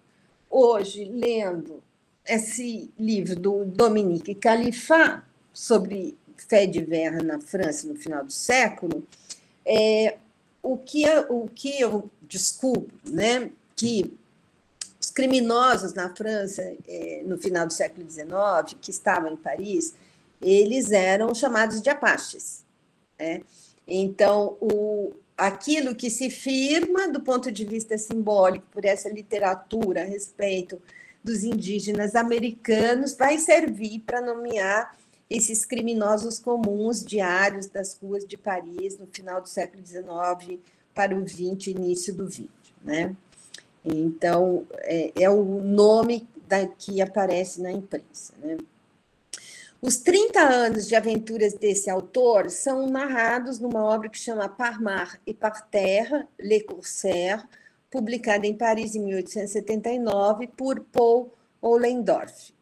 hoje, lendo esse livro do Dominique Califat, sobre fé divers na França no final do século, o que eu descubro, né, que os criminosos na França, no final do século XIX, que estavam em Paris, eles eram chamados de apaches. Né? Então, aquilo que se firma do ponto de vista simbólico por essa literatura a respeito dos indígenas americanos vai servir para nomear esses criminosos comuns diários das ruas de Paris no final do século XIX para o XX, início do XX. Né? Então, é o nome que aparece na imprensa. Né? Os 30 anos de aventuras desse autor são narrados numa obra que chama Par mar et par terre, Les Corsaires, publicada em Paris em 1879 por Paul Ollendorff.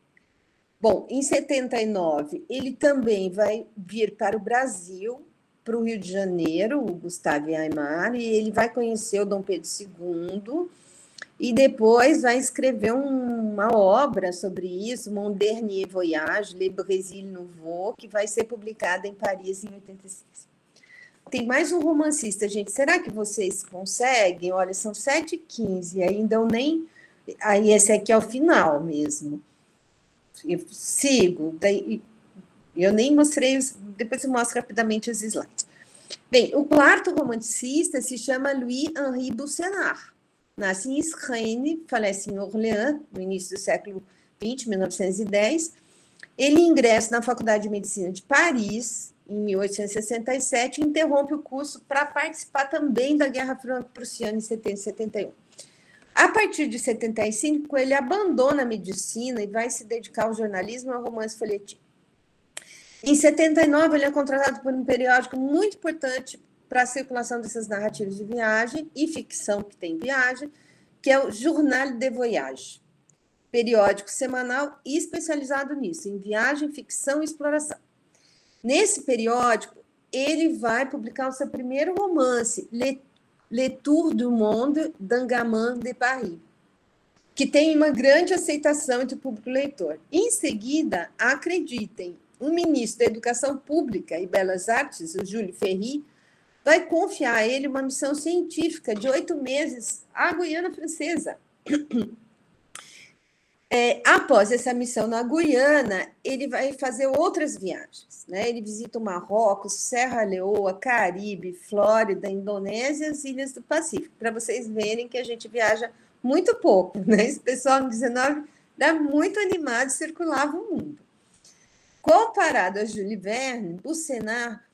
Bom, em 79, ele também vai vir para o Brasil, para o Rio de Janeiro, o Gustave Aimar, e ele vai conhecer o Dom Pedro II, e depois vai escrever uma obra sobre isso, Mon Dernier Voyage, Le Brésil Nouveau, que vai ser publicada em Paris em 86. Tem mais um romancista, gente. Será que vocês conseguem? Olha, são 7h15, ainda eu nem... Aí esse aqui é o final mesmo. Eu sigo, daí eu nem mostrei, depois eu mostro rapidamente os slides. Bem, o quarto romancista se chama Louis-Henri Boussenard. Nasce em Israel, falece em Orléans, no início do século XX, 1910. Ele ingressa na Faculdade de Medicina de Paris, em 1867, e interrompe o curso para participar também da Guerra Franco-Prussiana em 70 e 71. A partir de 75, ele abandona a medicina e vai se dedicar ao jornalismo e ao romance folhetim. Em 79, ele é contratado por um periódico muito importante para a circulação dessas narrativas de viagem e ficção que tem viagem, que é o Journal des Voyages, periódico semanal e especializado nisso, em viagem, ficção e exploração. Nesse periódico, ele vai publicar o seu primeiro romance, Le Tour du Monde d'un Gamin de Paris, que tem uma grande aceitação entre o público leitor. Em seguida, acreditem, o ministro da Educação Pública e Belas Artes, o Júlio Ferry, vai confiar a ele uma missão científica de 8 meses à Guiana Francesa. Após essa missão na Guiana, ele vai fazer outras viagens. Né? Ele visita o Marrocos, Serra Leoa, Caribe, Flórida, Indonésia e as ilhas do Pacífico, para vocês verem que a gente viaja muito pouco. Né? Esse pessoal no 19 era muito animado e circulava o mundo. Comparado a Jules Verne, Boussenard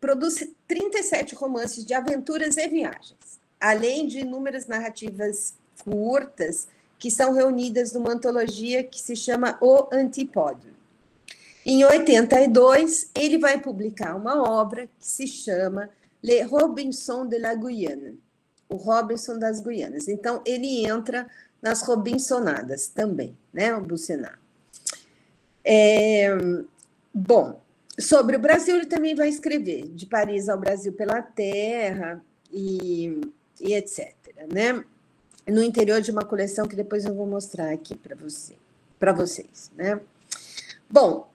produz 37 romances de aventuras e viagens, além de inúmeras narrativas curtas que são reunidas numa antologia que se chama O Antípode. Em 82, ele vai publicar uma obra que se chama Le Robinson de la Guyane, o Robinson das Guianas. Então, ele entra nas Robinsonadas também, né, o Boussenard. Bom, sobre o Brasil, ele também vai escrever De Paris ao Brasil pela Terra e etc. Né? No interior de uma coleção que depois eu vou mostrar aqui para vocês. Né? Bom,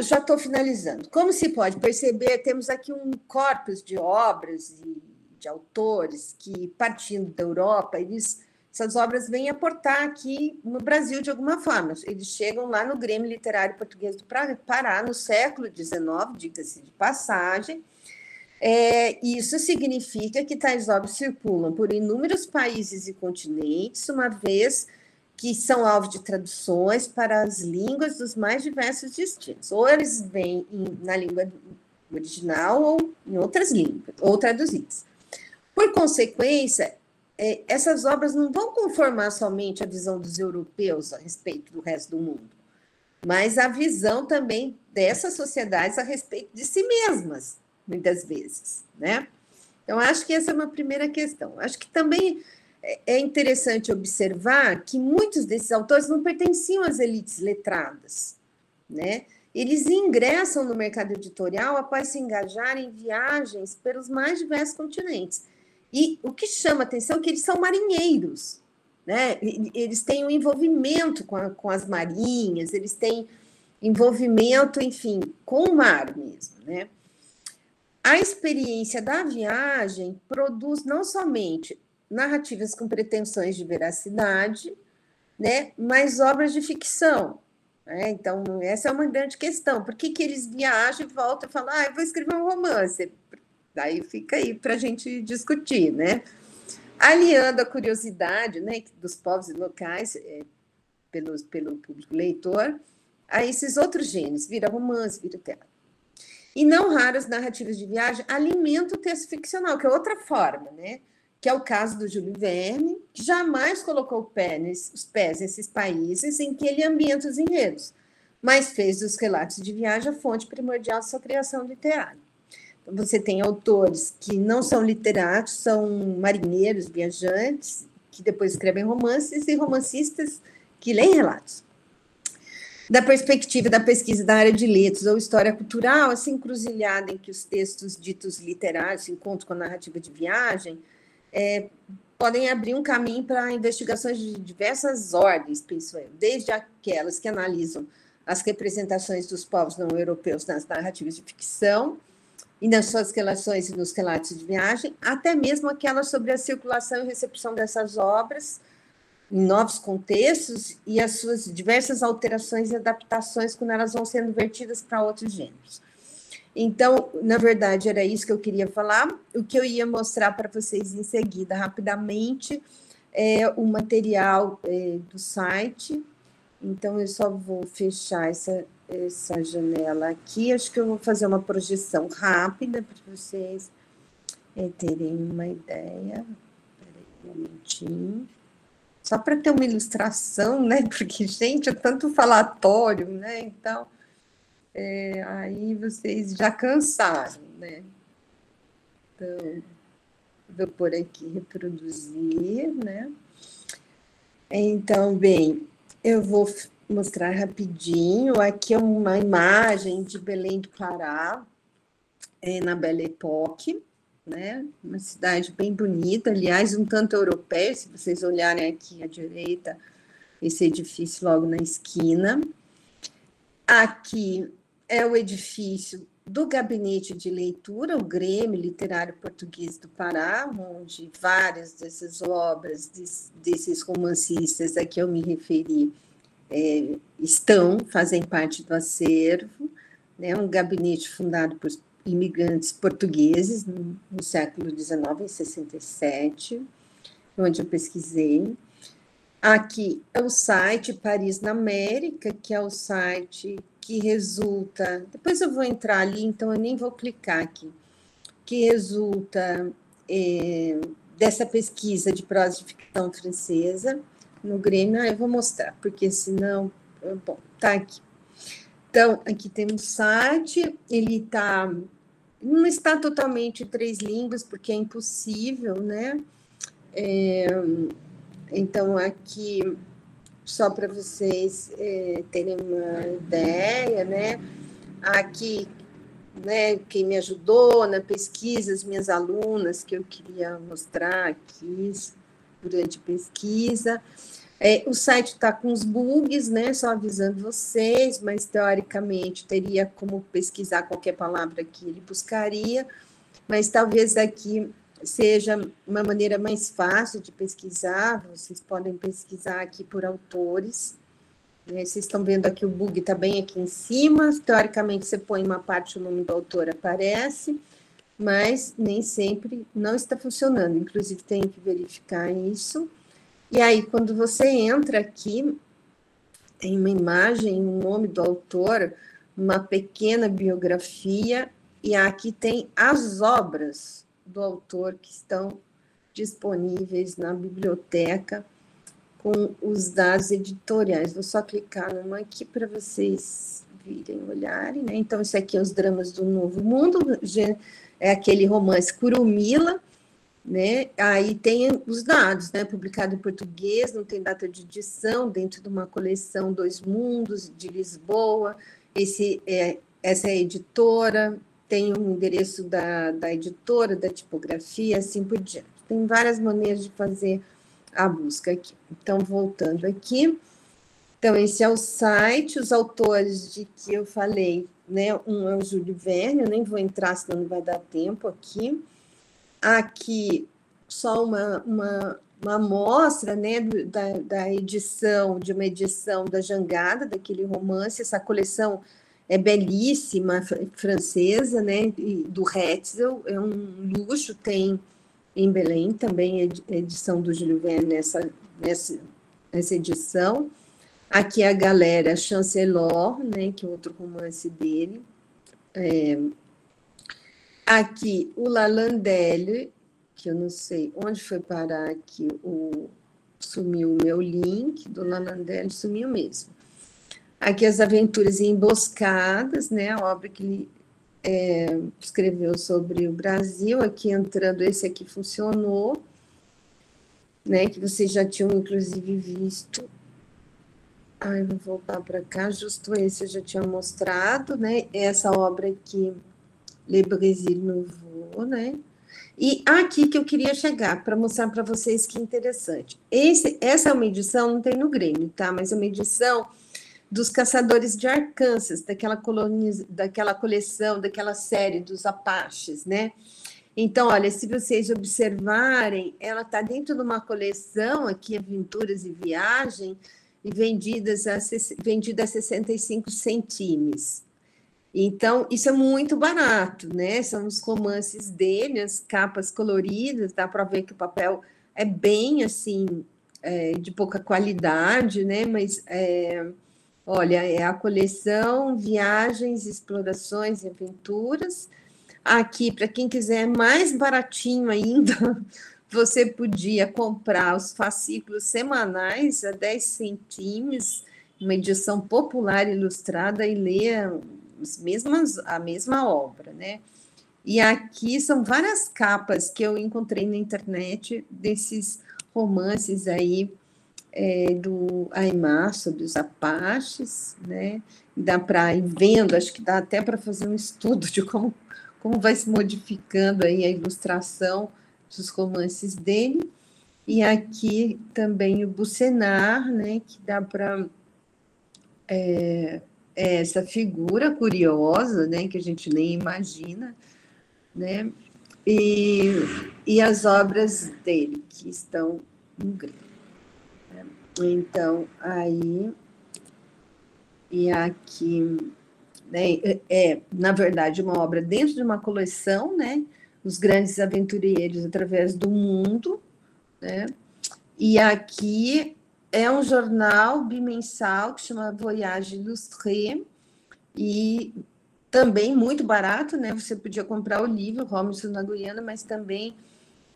já estou finalizando. Como se pode perceber, temos aqui um corpus de obras e de autores que, partindo da Europa, essas obras vêm aportar aqui no Brasil de alguma forma. Eles chegam lá no Grêmio Literário Português do Pará, no século XIX, diga-se de passagem. Isso significa que tais obras circulam por inúmeros países e continentes, uma vez que são alvo de traduções para as línguas dos mais diversos destinos. Ou eles vêm na língua original ou em outras línguas, ou traduzidos. Por consequência, essas obras não vão conformar somente a visão dos europeus a respeito do resto do mundo, mas a visão também dessas sociedades a respeito de si mesmas, muitas vezes, né? Então, acho que essa é uma primeira questão. Acho que também é interessante observar que muitos desses autores não pertenciam às elites letradas, né? Eles ingressam no mercado editorial após se engajarem em viagens pelos mais diversos continentes. E o que chama atenção é que eles são marinheiros, né? Eles têm um envolvimento com as marinhas, eles têm envolvimento, enfim, com o mar mesmo, né? A experiência da viagem produz não somente narrativas com pretensões de veracidade, né, mas obras de ficção. Né? Então, essa é uma grande questão. Por que eles viajam e voltam e falam, eu vou escrever um romance? Daí fica aí para a gente discutir, né? Aliando a curiosidade, né, dos povos locais pelo público leitor a esses outros gêneros, vira romance, vira teatro. E não raras narrativas de viagem alimentam o texto ficcional, que é outra forma, né? Que é o caso do Júlio Verne, que jamais colocou os pés nesses países em que ele ambienta os enredos, mas fez dos relatos de viagem a fonte primordial de sua criação literária. Então, você tem autores que não são literatos, são marinheiros, viajantes, que depois escrevem romances, e romancistas que leem relatos. Da perspectiva da pesquisa da área de letras ou história cultural, essa encruzilhada em que os textos ditos literários se encontram com a narrativa de viagem, podem abrir um caminho para investigações de diversas ordens, penso eu, desde aquelas que analisam as representações dos povos não europeus nas narrativas de ficção e nas suas relações e nos relatos de viagem, até mesmo aquelas sobre a circulação e recepção dessas obras em novos contextos e as suas diversas alterações e adaptações quando elas vão sendo vertidas para outros gêneros. Então, na verdade, era isso que eu queria falar. O que eu ia mostrar para vocês em seguida, rapidamente, é o material do site. Então, eu só vou fechar essa janela aqui. Acho que eu vou fazer uma projeção rápida para vocês terem uma ideia. Espera aí um momentinho. Só para ter uma ilustração, né? Porque, gente, é tanto falatório, né? Então, aí vocês já cansaram, né? Então, vou pôr aqui, reproduzir, né? Então, bem, eu vou mostrar rapidinho. Aqui é uma imagem de Belém do Pará, na Belle Époque, né? Uma cidade bem bonita, aliás, um tanto europeia, se vocês olharem aqui à direita, esse edifício logo na esquina. Aqui é o edifício do Gabinete de Leitura, o Grêmio Literário Português do Pará, onde várias dessas obras, desses romancistas a que eu me referi, fazem parte do acervo, né? Um gabinete fundado por imigrantes portugueses no século XIX, em 67, onde eu pesquisei. Aqui é o site Paris na América, que é o site que resulta... Depois eu vou entrar ali, então eu nem vou clicar aqui. Que resulta dessa pesquisa de prosa de ficção francesa no Grêmio. Eu vou mostrar, porque senão... Bom, tá aqui. Então, aqui tem um site, ele não está totalmente em 3 línguas, porque é impossível, né? Então, aqui, só para vocês terem uma ideia, né? Aqui, né, quem me ajudou na pesquisa, as minhas alunas, que eu queria mostrar aqui durante a pesquisa. O site está com os bugs, né? Só avisando vocês, mas teoricamente teria como pesquisar qualquer palavra que ele buscaria, mas talvez aqui seja uma maneira mais fácil de pesquisar. Vocês podem pesquisar aqui por autores. Né? Vocês estão vendo aqui o bug está bem aqui em cima. Teoricamente, você põe uma parte, o nome do autor aparece, mas nem sempre não está funcionando. Inclusive, tem que verificar isso. E aí, quando você entra aqui, tem uma imagem, o nome do autor, uma pequena biografia, e aqui tem as obras do autor que estão disponíveis na biblioteca com os dados editoriais. Vou só clicar numa aqui para vocês virem, olharem, né? Então, isso aqui é Os Dramas do Novo Mundo, é aquele romance Curumila, né? Aí tem os dados, né? Publicado em português, não tem data de edição, dentro de uma coleção Dois Mundos, de Lisboa. Essa é a editora, tem um endereço da editora, da tipografia, assim por diante. Tem várias maneiras de fazer a busca aqui. Então, voltando aqui. Então, esse é o site, os autores de que eu falei, né? Um é o Júlio Verne, eu nem vou entrar, senão não vai dar tempo aqui. Aqui, só uma amostra, né, da edição, de uma edição da Jangada, daquele romance. Essa coleção é belíssima, francesa, né, do Hetzel, é um luxo, tem em Belém também edição do Júlio Verne nessa edição. Aqui a Galera Chancellor, né, que é outro romance dele. Aqui o Lalandelli, que eu não sei onde foi parar aqui, sumiu o meu link do Lalandelli, sumiu mesmo. Aqui as Aventuras em Emboscadas, né, a obra que ele escreveu sobre o Brasil. Aqui entrando, esse aqui funcionou, né, que vocês já tinham inclusive visto. Vou voltar para cá, justo esse eu já tinha mostrado, né, essa obra aqui, Le Brésil Nouveau, né, e aqui que eu queria chegar, para mostrar para vocês que interessante. Essa é uma edição, não tem no Grêmio, tá, mas é uma edição dos Caçadores de Arkansas, daquela coleção, daquela série dos Apaches, né? Então, olha, se vocês observarem, ela está dentro de uma coleção aqui, Aventuras e Viagem, e vendida a 65 centímetros. Então, isso é muito barato, né? São os romances dele, as capas coloridas, dá para ver que o papel é bem, assim, de pouca qualidade, né? Mas... olha, é a coleção Viagens, Explorações e Aventuras. Aqui, para quem quiser mais baratinho ainda, você podia comprar os fascículos semanais a 10 centímetros, uma edição popular ilustrada, e ler a mesma obra, né? E aqui são várias capas que eu encontrei na internet desses romances aí, do Aimar, sobre os Apaches, né? Dá para ir vendo, acho que dá até para fazer um estudo de como vai se modificando aí a ilustração dos romances dele. E aqui também o Bucenar, né? Que dá para essa figura curiosa, né? Que a gente nem imagina, né? E as obras dele, que estão em grego. Então, aí, e aqui, né, na verdade, uma obra dentro de uma coleção, né, Os Grandes Aventureiros através do Mundo, né, e aqui é um jornal bimensal que chama Voyage Illustré, e também muito barato, né, você podia comprar o livro, Robinson na Guiana, mas também...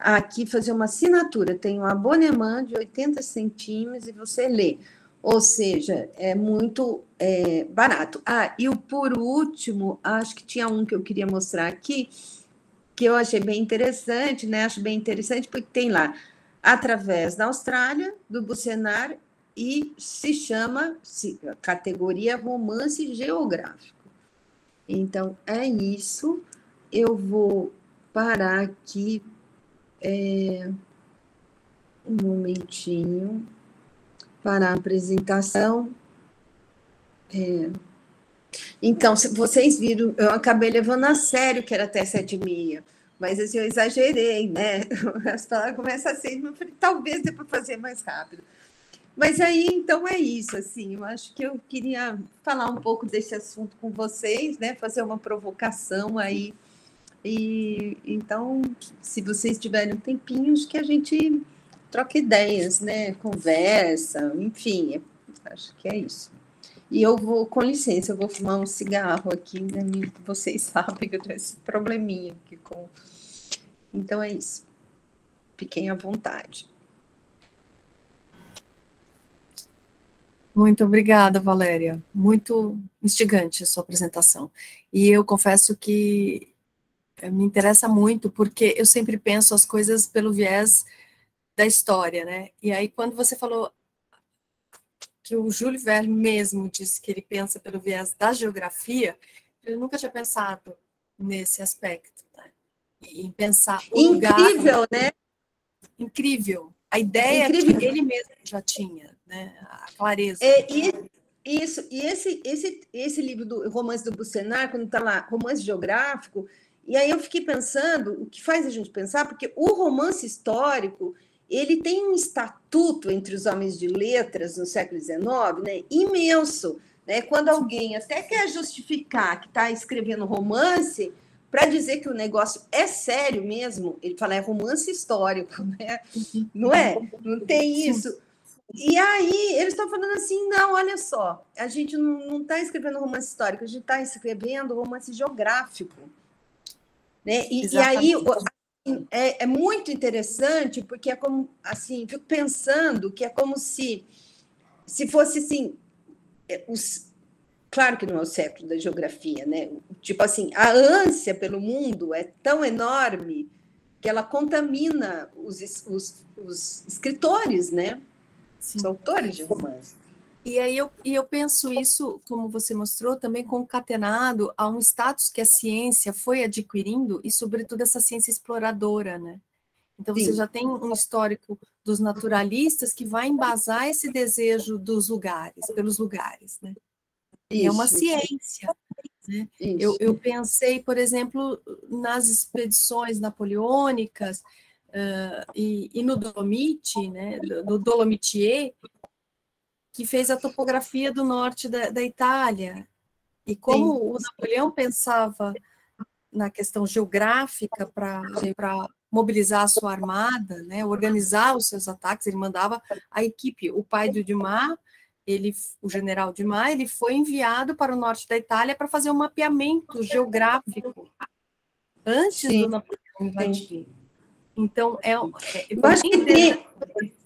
Aqui fazer uma assinatura, tem um abonnement de 80 centímetros e você lê. Ou seja, é muito barato. E por último, acho que tinha um que eu queria mostrar aqui, que eu achei bem interessante, né? Acho bem interessante porque tem lá, Através da Austrália, do Bucenar, e se chama categoria Romance Geográfico. Então, é isso. Eu vou parar aqui um momentinho para a apresentação. Então, se vocês viram, eu acabei levando a sério que era até 7h30, mas assim, eu exagerei, né? As palavras começam assim, eu falei, talvez dê para fazer mais rápido. Mas aí, então, é isso, assim, eu acho que eu queria falar um pouco desse assunto com vocês, né? Fazer uma provocação aí. E então, se vocês tiverem um tempinho, acho que a gente troca ideias, né? Conversa, enfim, acho que é isso. E eu vou, com licença, eu vou fumar um cigarro aqui, né? Vocês sabem que eu tenho esse probleminha aqui com... Então, é isso. Fiquem à vontade. Muito obrigada, Valéria. Muito instigante a sua apresentação. E eu confesso que me interessa muito, porque eu sempre penso as coisas pelo viés da história, né? E aí, quando você falou que o Júlio Verne mesmo disse que ele pensa pelo viés da geografia, eu nunca tinha pensado nesse aspecto, né? Em pensar o Incrível, lugar, né? Incrível. A ideia Incrível. que ele mesmo já tinha, né? A clareza. Isso, e esse livro do Romance do Bucenar, quando está lá, romance geográfico, e aí eu fiquei pensando, o que faz a gente pensar, porque o romance histórico, ele tem um estatuto entre os homens de letras no século XIX, né, imenso, né? Quando alguém até quer justificar que está escrevendo romance, para dizer que o negócio é sério mesmo, ele fala, é romance histórico, né? Não é? Não tem isso. E aí, eles estão falando assim, não, olha só, a gente não está escrevendo romance histórico, a gente está escrevendo romance geográfico. Né? E aí, é muito interessante, porque é como, assim, fico pensando que é como se fosse, assim, claro que não é o século da geografia, né? Tipo assim, a ânsia pelo mundo é tão enorme que ela contamina os escritores, né? Sim. Os autores de romance. E aí eu penso isso, como você mostrou, também concatenado a um status que a ciência foi adquirindo, e sobretudo essa ciência exploradora, né? Então você já tem um histórico dos naturalistas que vai embasar esse desejo dos lugares, pelos lugares, né? E é uma ciência, né? Eu pensei, por exemplo, nas expedições napoleônicas e no Dolomite, né? Do Dolomitier, que fez a topografia do norte da Itália. E como o Napoleão pensava na questão geográfica para mobilizar a sua armada, né, organizar os seus ataques, ele mandava a equipe, o pai do Dumas, o general Dumas, ele foi enviado para o norte da Itália para fazer um mapeamento geográfico antes do Napoleão invadir. Então,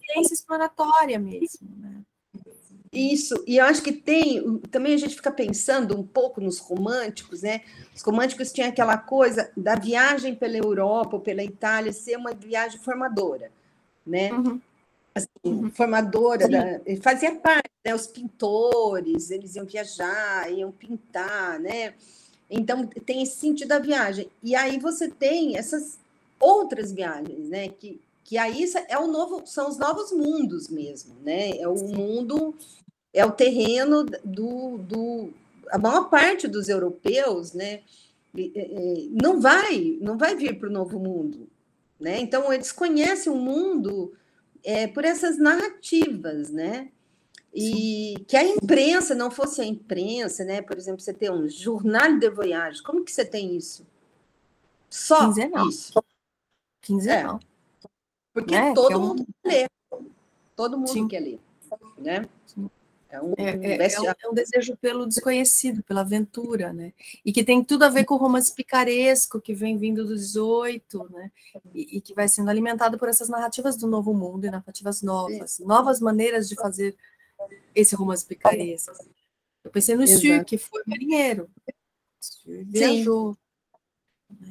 ciência exploratória mesmo, né? Isso, e eu acho que também a gente fica pensando um pouco nos românticos, né? Os românticos tinham aquela coisa da viagem pela Europa ou pela Itália ser uma viagem formadora, né? Assim, formadora, fazia parte, né? Os pintores, eles iam viajar, iam pintar, né? Então, tem esse sentido da viagem. E aí você tem essas outras viagens, né? Que aí são os novos mundos mesmo, né? É o mundo... É o terreno a maior parte dos europeus, né, não vai vir para o Novo Mundo, né? Então eles conhecem o mundo por essas narrativas, né? E que a imprensa não fosse a imprensa, né? Por exemplo, você tem um jornal de voyage, como que você tem isso? Só quinzenal. Isso. Quinzenal. Porque todo mundo quer ler. Todo mundo quer ler, né? É um desejo pelo desconhecido, pela aventura, né? E que tem tudo a ver com o romance picaresco que vem vindo do 18, né? E que vai sendo alimentado por essas narrativas do Novo Mundo e narrativas novas maneiras de fazer esse romance picaresco. Eu pensei no Stu, que foi marinheiro, viajou.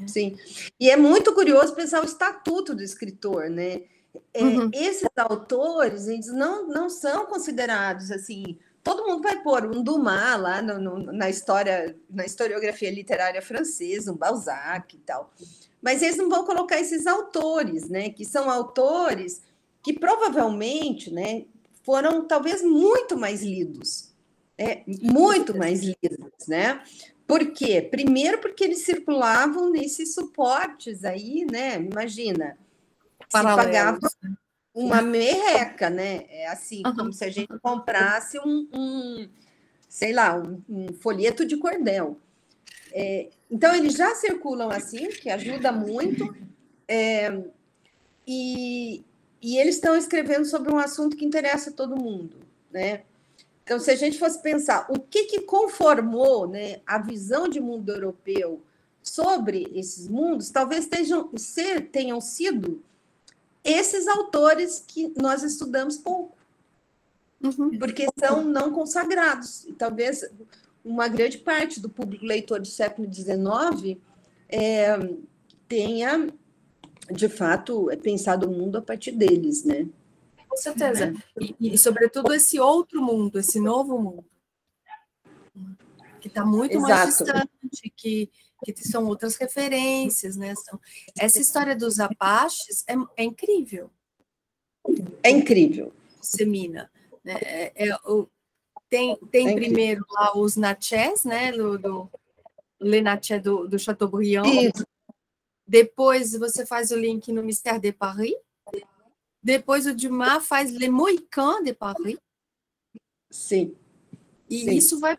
Sim. E é muito curioso pensar o estatuto do escritor, né? Esses autores, eles não são considerados assim. Todo mundo vai pôr um Dumas lá na historiografia literária francesa, um Balzac e tal. Mas eles não vão colocar esses autores, né? Que são autores que provavelmente, né, foram talvez muito mais lidos. Muito mais lidos, né? Por quê? Primeiro porque eles circulavam nesses suportes aí, né? Imagina, se pagava uma merreca, né? É assim, como se a gente comprasse sei lá, um folheto de cordel. Então, eles já circulam assim, que ajuda muito, e eles estão escrevendo sobre um assunto que interessa a todo mundo, né? Então, se a gente fosse pensar o que conformou, né, a visão de mundo europeu sobre esses mundos, talvez tenham sido esses autores que nós estudamos pouco, porque são não consagrados. E talvez uma grande parte do público leitor do século XIX tenha, de fato, pensado o mundo a partir deles, né? Com certeza. E, sobretudo, esse outro mundo, esse novo mundo, que está muito mais distante, que são outras referências, né? Essa história dos Apaches é incrível. É incrível. Semina. Né? Tem primeiro lá os Natchez, né? Le Natchez do Chateaubriand. Isso. Depois você faz o link no Mystère de Paris. Depois o Dumas faz Les Mohicans de Paris. Sim. E isso vai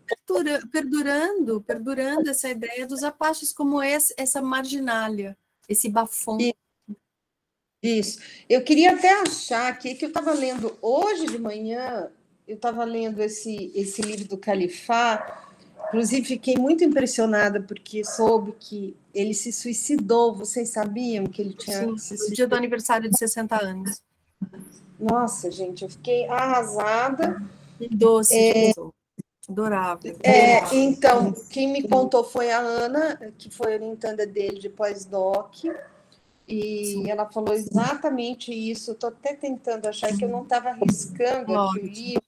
perdurando essa ideia dos Apaches como essa marginália, esse bafão. Isso. Eu queria até achar aqui que eu estava lendo hoje de manhã, eu estava lendo esse livro do Califá, inclusive fiquei muito impressionada porque soube que ele se suicidou. Vocês sabiam que ele tinha se suicidado? No dia do aniversário de 60 anos. Nossa, gente, eu fiquei arrasada. Doce, adorável. Então, quem me contou foi a Ana, que foi orientanda dele de pós-doc, e ela falou exatamente isso. Estou até tentando achar que eu não estava arriscando aqui o livro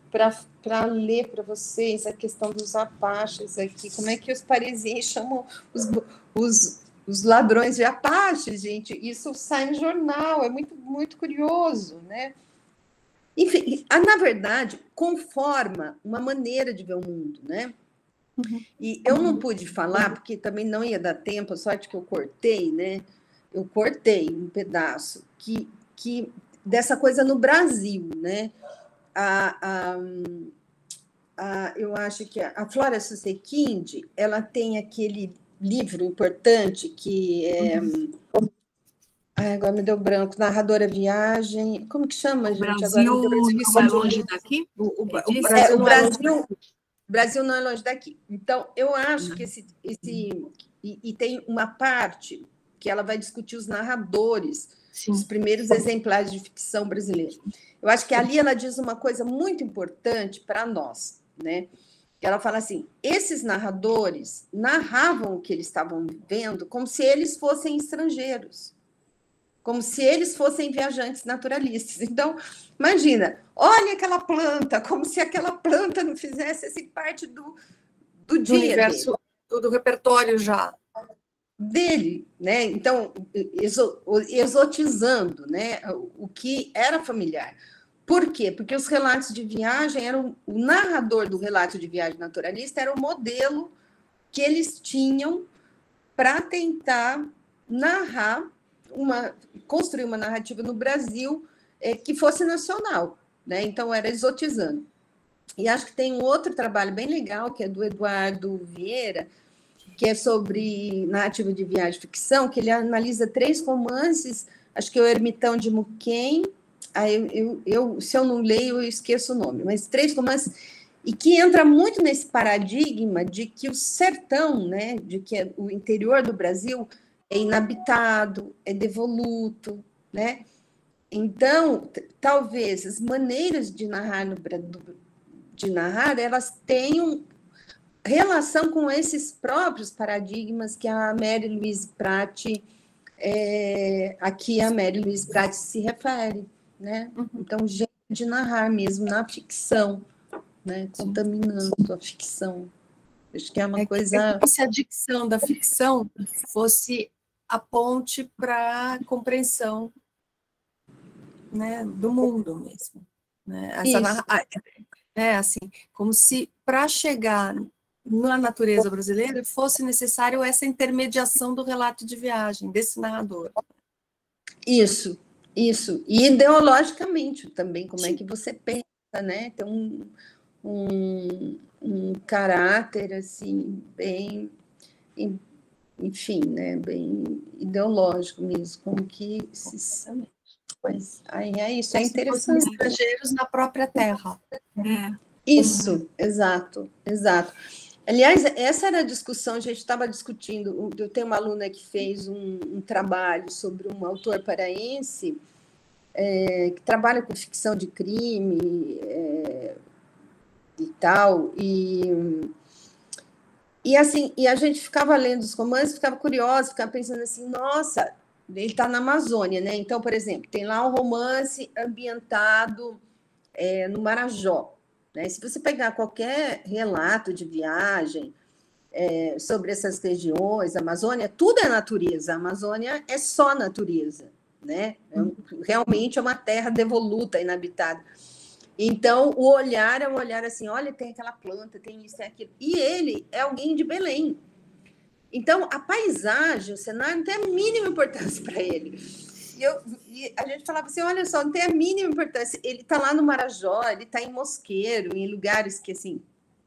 para ler para vocês a questão dos Apaches aqui. Como é que os parisienses chamam os ladrões de Apaches, gente? Isso sai no jornal, é muito, muito curioso, né? Enfim, na verdade, conforma uma maneira de ver o mundo, né? E eu não pude falar, porque também não ia dar tempo, a sorte que eu cortei, né? Eu cortei um pedaço que dessa coisa no Brasil, né? Eu acho que a Flora Susequinde, ela tem aquele livro importante que é... agora me deu branco. Narradora Viagem. Como que chama, gente? Brasil agora não é longe daqui? O Brasil não é longe daqui. Então, eu acho que e tem uma parte que ela vai discutir os narradores, os primeiros exemplares de ficção brasileira. Eu acho que ali ela diz uma coisa muito importante para nós, né? Ela fala assim: esses narradores narravam o que eles estavam vivendo como se eles fossem estrangeiros, como se eles fossem viajantes naturalistas. Então, imagina, olha aquela planta, como se aquela planta não fizesse assim, parte do dia universo, do repertório já dele, né? Então, exotizando, né, o que era familiar. Por quê? Porque os relatos de viagem o narrador do relato de viagem naturalista era o modelo que eles tinham para tentar narrar construir uma narrativa no Brasil que fosse nacional, né? Então era exotizando. E acho que tem um outro trabalho bem legal que é do Eduardo Vieira, que é sobre narrativa de viagem e ficção, que ele analisa 3 romances, acho que é o Ermitão de Muquem, se eu não leio, eu esqueço o nome, mas 3 romances, e que entra muito nesse paradigma de que o sertão, né, de que o interior do Brasil é inabitado, é devoluto, né? Então, talvez as maneiras de narrar elas tenham relação com esses próprios paradigmas que a Mary Louise Pratti, aqui a Mary Louise Pratti se refere, né? Então, jeito de narrar mesmo na ficção, né? Contaminando a ficção. Acho que é uma coisa... como se a dicção da ficção fosse a ponte para a compreensão, né, do mundo mesmo. Né? Assim, como se para chegar na natureza brasileira fosse necessário essa intermediação do relato de viagem, desse narrador. Isso. E ideologicamente também, como é que você pensa, né? Tem um caráter, assim, bem... Enfim, né? Bem ideológico mesmo, como que... Pois, aí é isso, é interessante. Estrangeiros na própria terra. Isso, exato. Aliás, essa era a discussão, a gente estava discutindo, eu tenho uma aluna que fez um trabalho sobre um autor paraense, que trabalha com ficção de crime e tal, e assim, e a gente ficava lendo os romances, ficava curiosa, ficava pensando assim, nossa, ele está na Amazônia, né? Então, por exemplo, tem lá um romance ambientado no Marajó, né? Se você pegar qualquer relato de viagem sobre essas regiões, a Amazônia, tudo é natureza, a Amazônia é só natureza, né? Realmente é uma terra devoluta, inabitada. Então, o olhar é um olhar assim, olha, tem aquela planta, tem isso, tem aquilo. E ele é alguém de Belém. Então, a paisagem, o cenário, não tem a mínima importância para ele. E a gente falava assim, olha só, não tem a mínima importância. Ele está lá no Marajó, ele está em Mosqueiro, em lugares que, assim,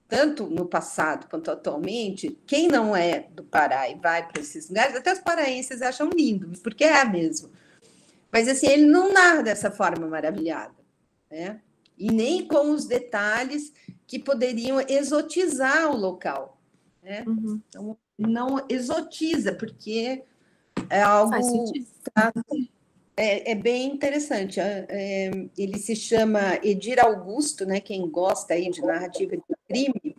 tanto no passado quanto atualmente, quem não é do Pará e vai para esses lugares, até os paraenses acham lindo, porque é mesmo. Mas, assim, ele não narra dessa forma maravilhada, né? E nem com os detalhes que poderiam exotizar o local, né? Uhum. Então, não exotiza, porque é algo... Faz sentido. É bem interessante. Ele se chama Edir Augusto, né? Quem gosta aí de narrativa de crime,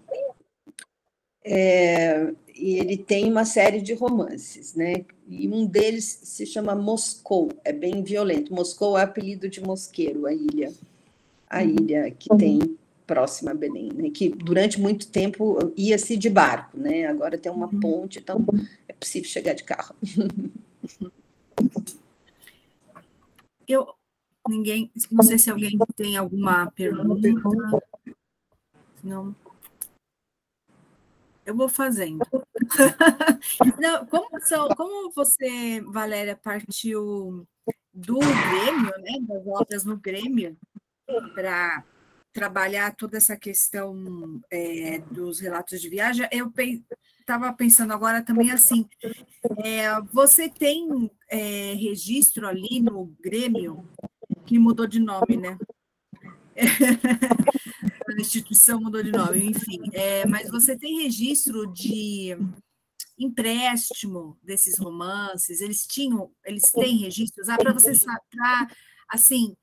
e ele tem uma série de romances, né? E um deles se chama Moscou, é bem violento. Moscou é apelido de Mosqueiro, a ilha que tem próxima a Belém, né? Que durante muito tempo ia-se de barco, né? Agora tem uma ponte, então é possível chegar de carro. Não sei se alguém tem alguma pergunta. Não. Eu vou fazendo. Não, como você, Valéria, partiu do Grêmio, né, das obras no Grêmio, para trabalhar toda essa questão dos relatos de viagem, eu estava pensando agora também assim, você tem registro ali no Grêmio, que mudou de nome, né? A instituição mudou de nome, enfim. Mas você tem registro de empréstimo desses romances? Eles têm registros? Para você assim,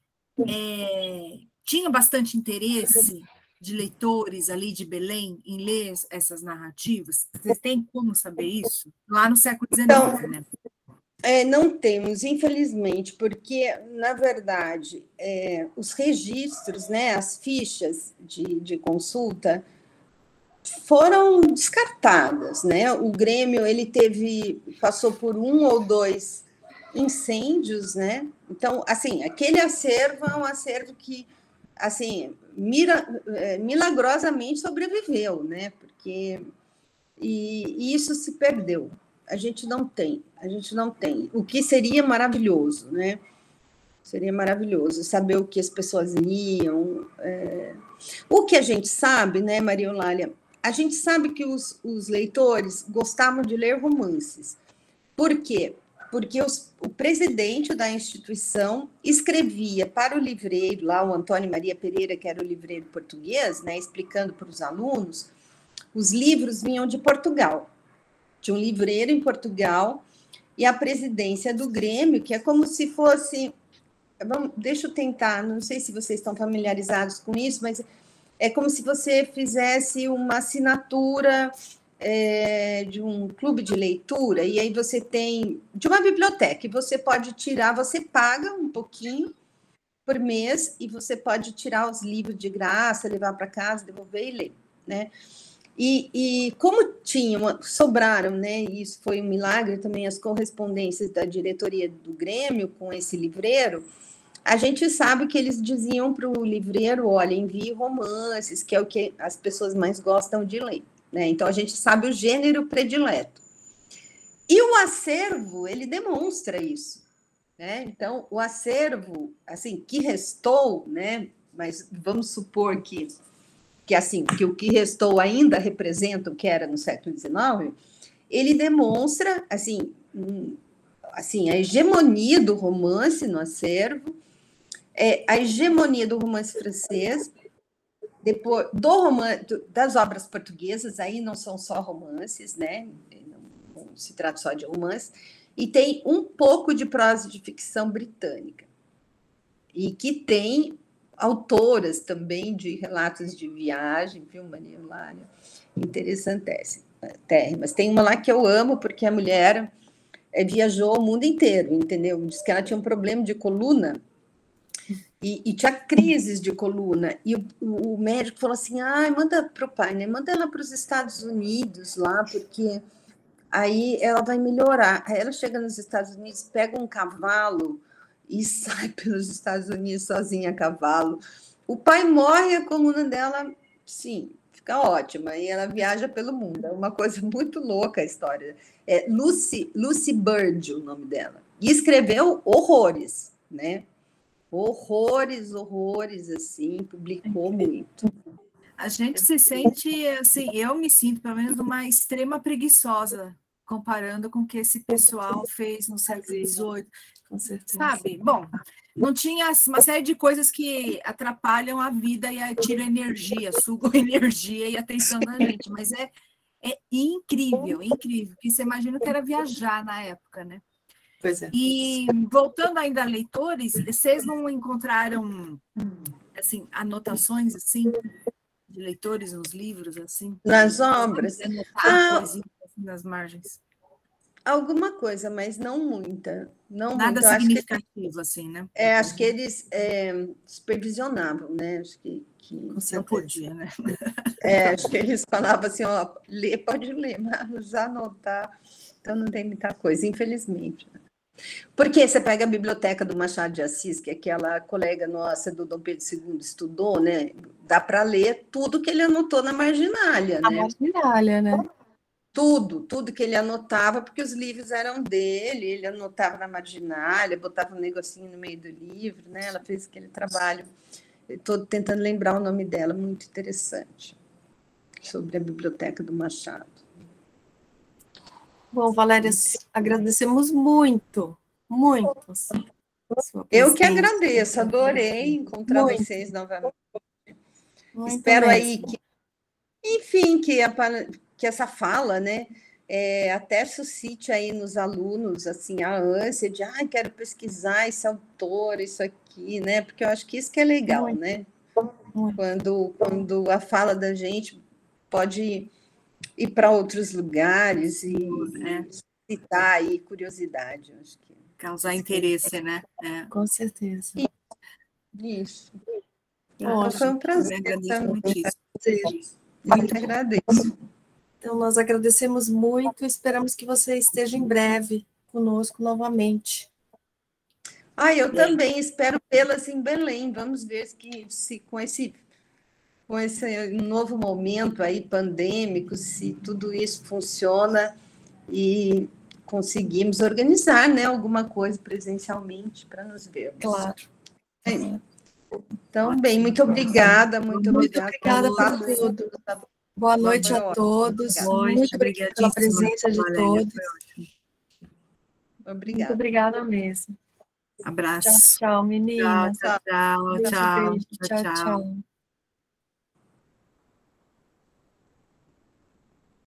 tinha bastante interesse de leitores ali de Belém em ler essas narrativas? Vocês têm como saber isso? Lá no século XIX, então, né? Não temos, infelizmente, porque, na verdade, os registros, né, as fichas de consulta foram descartadas, né? O Grêmio ele passou por 1 ou 2 incêndios, né? Então, assim, aquele acervo é um acervo que, assim, milagrosamente sobreviveu, né? Porque e isso se perdeu. A gente não tem. O que seria maravilhoso, né? Seria maravilhoso saber o que as pessoas liam. O que a gente sabe, né, Maria Eulália? A gente sabe que os leitores gostavam de ler romances. Por quê? Porque o presidente da instituição escrevia para o livreiro, lá o Antônio Maria Pereira, que era o livreiro português, né, explicando para os alunos, os livros vinham de Portugal. Tinha um livreiro em Portugal e a presidência do Grêmio, que é como se fosse... deixa eu tentar, não sei se vocês estão familiarizados com isso, mas é como se você fizesse uma assinatura de um clube de leitura, e aí você tem... de uma biblioteca, e você pode tirar, você paga um pouquinho por mês, e você pode tirar os livros de graça, levar para casa, devolver e ler, né? E como sobraram, né? Isso foi um milagre também, as correspondências da diretoria do Grêmio com esse livreiro, a gente sabe que eles diziam para o livreiro, olha, envie romances, que é o que as pessoas mais gostam de ler, né? Então, a gente sabe o gênero predileto. E o acervo, ele demonstra isso, né? Então, o acervo, assim, que restou, né? Mas vamos supor que o que restou ainda representa o que era no século XIX, ele demonstra, assim, a hegemonia do romance no acervo, a hegemonia do romance francês, depois das obras portuguesas, aí não são só romances, né? Não se trata só de romance, e tem um pouco de prosa de ficção britânica, e que tem autoras também de relatos de viagem, viu, Maria Eulália? Interessantíssimas. Tem uma lá que eu amo, porque a mulher viajou o mundo inteiro, entendeu? Diz que ela tinha um problema de coluna, e tinha crises de coluna, e o médico falou assim, manda para o pai, né? Manda ela para os Estados Unidos lá, porque aí ela vai melhorar. Aí ela chega nos Estados Unidos, pega um cavalo e sai pelos Estados Unidos sozinha a cavalo. O pai morre, a coluna dela, sim, fica ótima, e ela viaja pelo mundo. É uma coisa muito louca a história. É Lucy Bird, o nome dela. E escreveu horrores, né? Horrores, assim, publicou muito. A gente se sente, assim, eu me sinto, pelo menos, uma extrema preguiçosa, comparando com o que esse pessoal fez no século XVIII, Com certeza. sabe? Bom, não tinha uma série de coisas que atrapalham a vida e tiram energia, sugam energia e atenção da gente, mas é incrível, incrível. E você imagina que era viajar na época, né? Pois é. E voltando ainda a leitores, vocês não encontraram assim anotações assim de leitores nos livros assim? Nas obras? Coisinhas, assim, nas margens. Alguma coisa, mas não muita. Não Nada muito. significativo, assim, né? Acho que eles supervisionavam, né? Acho que não podia, né? Acho que eles falavam assim, pode ler, mas anotar. Então não tem muita coisa, infelizmente. Porque você pega a biblioteca do Machado de Assis, que aquela colega nossa do Dom Pedro II estudou, né? Dá para ler tudo que ele anotou na marginalia, né? A marginalia, né? Tudo que ele anotava, porque os livros eram dele, ele anotava na marginalia, botava um negocinho no meio do livro, né? Ela fez aquele trabalho. Estou tentando lembrar o nome dela, muito interessante, sobre a biblioteca do Machado. Bom, Valéria, agradecemos muito. Eu que agradeço, adorei encontrar vocês novamente. Espero aí que, enfim, que essa fala, né, até suscite aí nos alunos assim a ânsia de quero pesquisar esse autor, isso aqui, né? Porque eu acho que isso que é legal, né? Quando a fala da gente pode ir para outros lugares e citar aí curiosidade, acho que causar interesse, né? Com certeza. Isso. Foi um prazer. Muito agradeço. Então, nós agradecemos muito, esperamos que você esteja em breve conosco novamente. Eu também espero vê-las em Belém. Vamos ver se com esse novo momento aí pandêmico, se tudo isso funciona e conseguimos organizar, né, alguma coisa presencialmente para nos vermos. Claro. Então, bem, muito obrigada. Muito obrigada por tudo. Boa noite a todos. Muito obrigada pela presença de todos. Obrigada. Muito obrigada mesmo. Abraço. Tchau, meninas. Tchau. Tchau.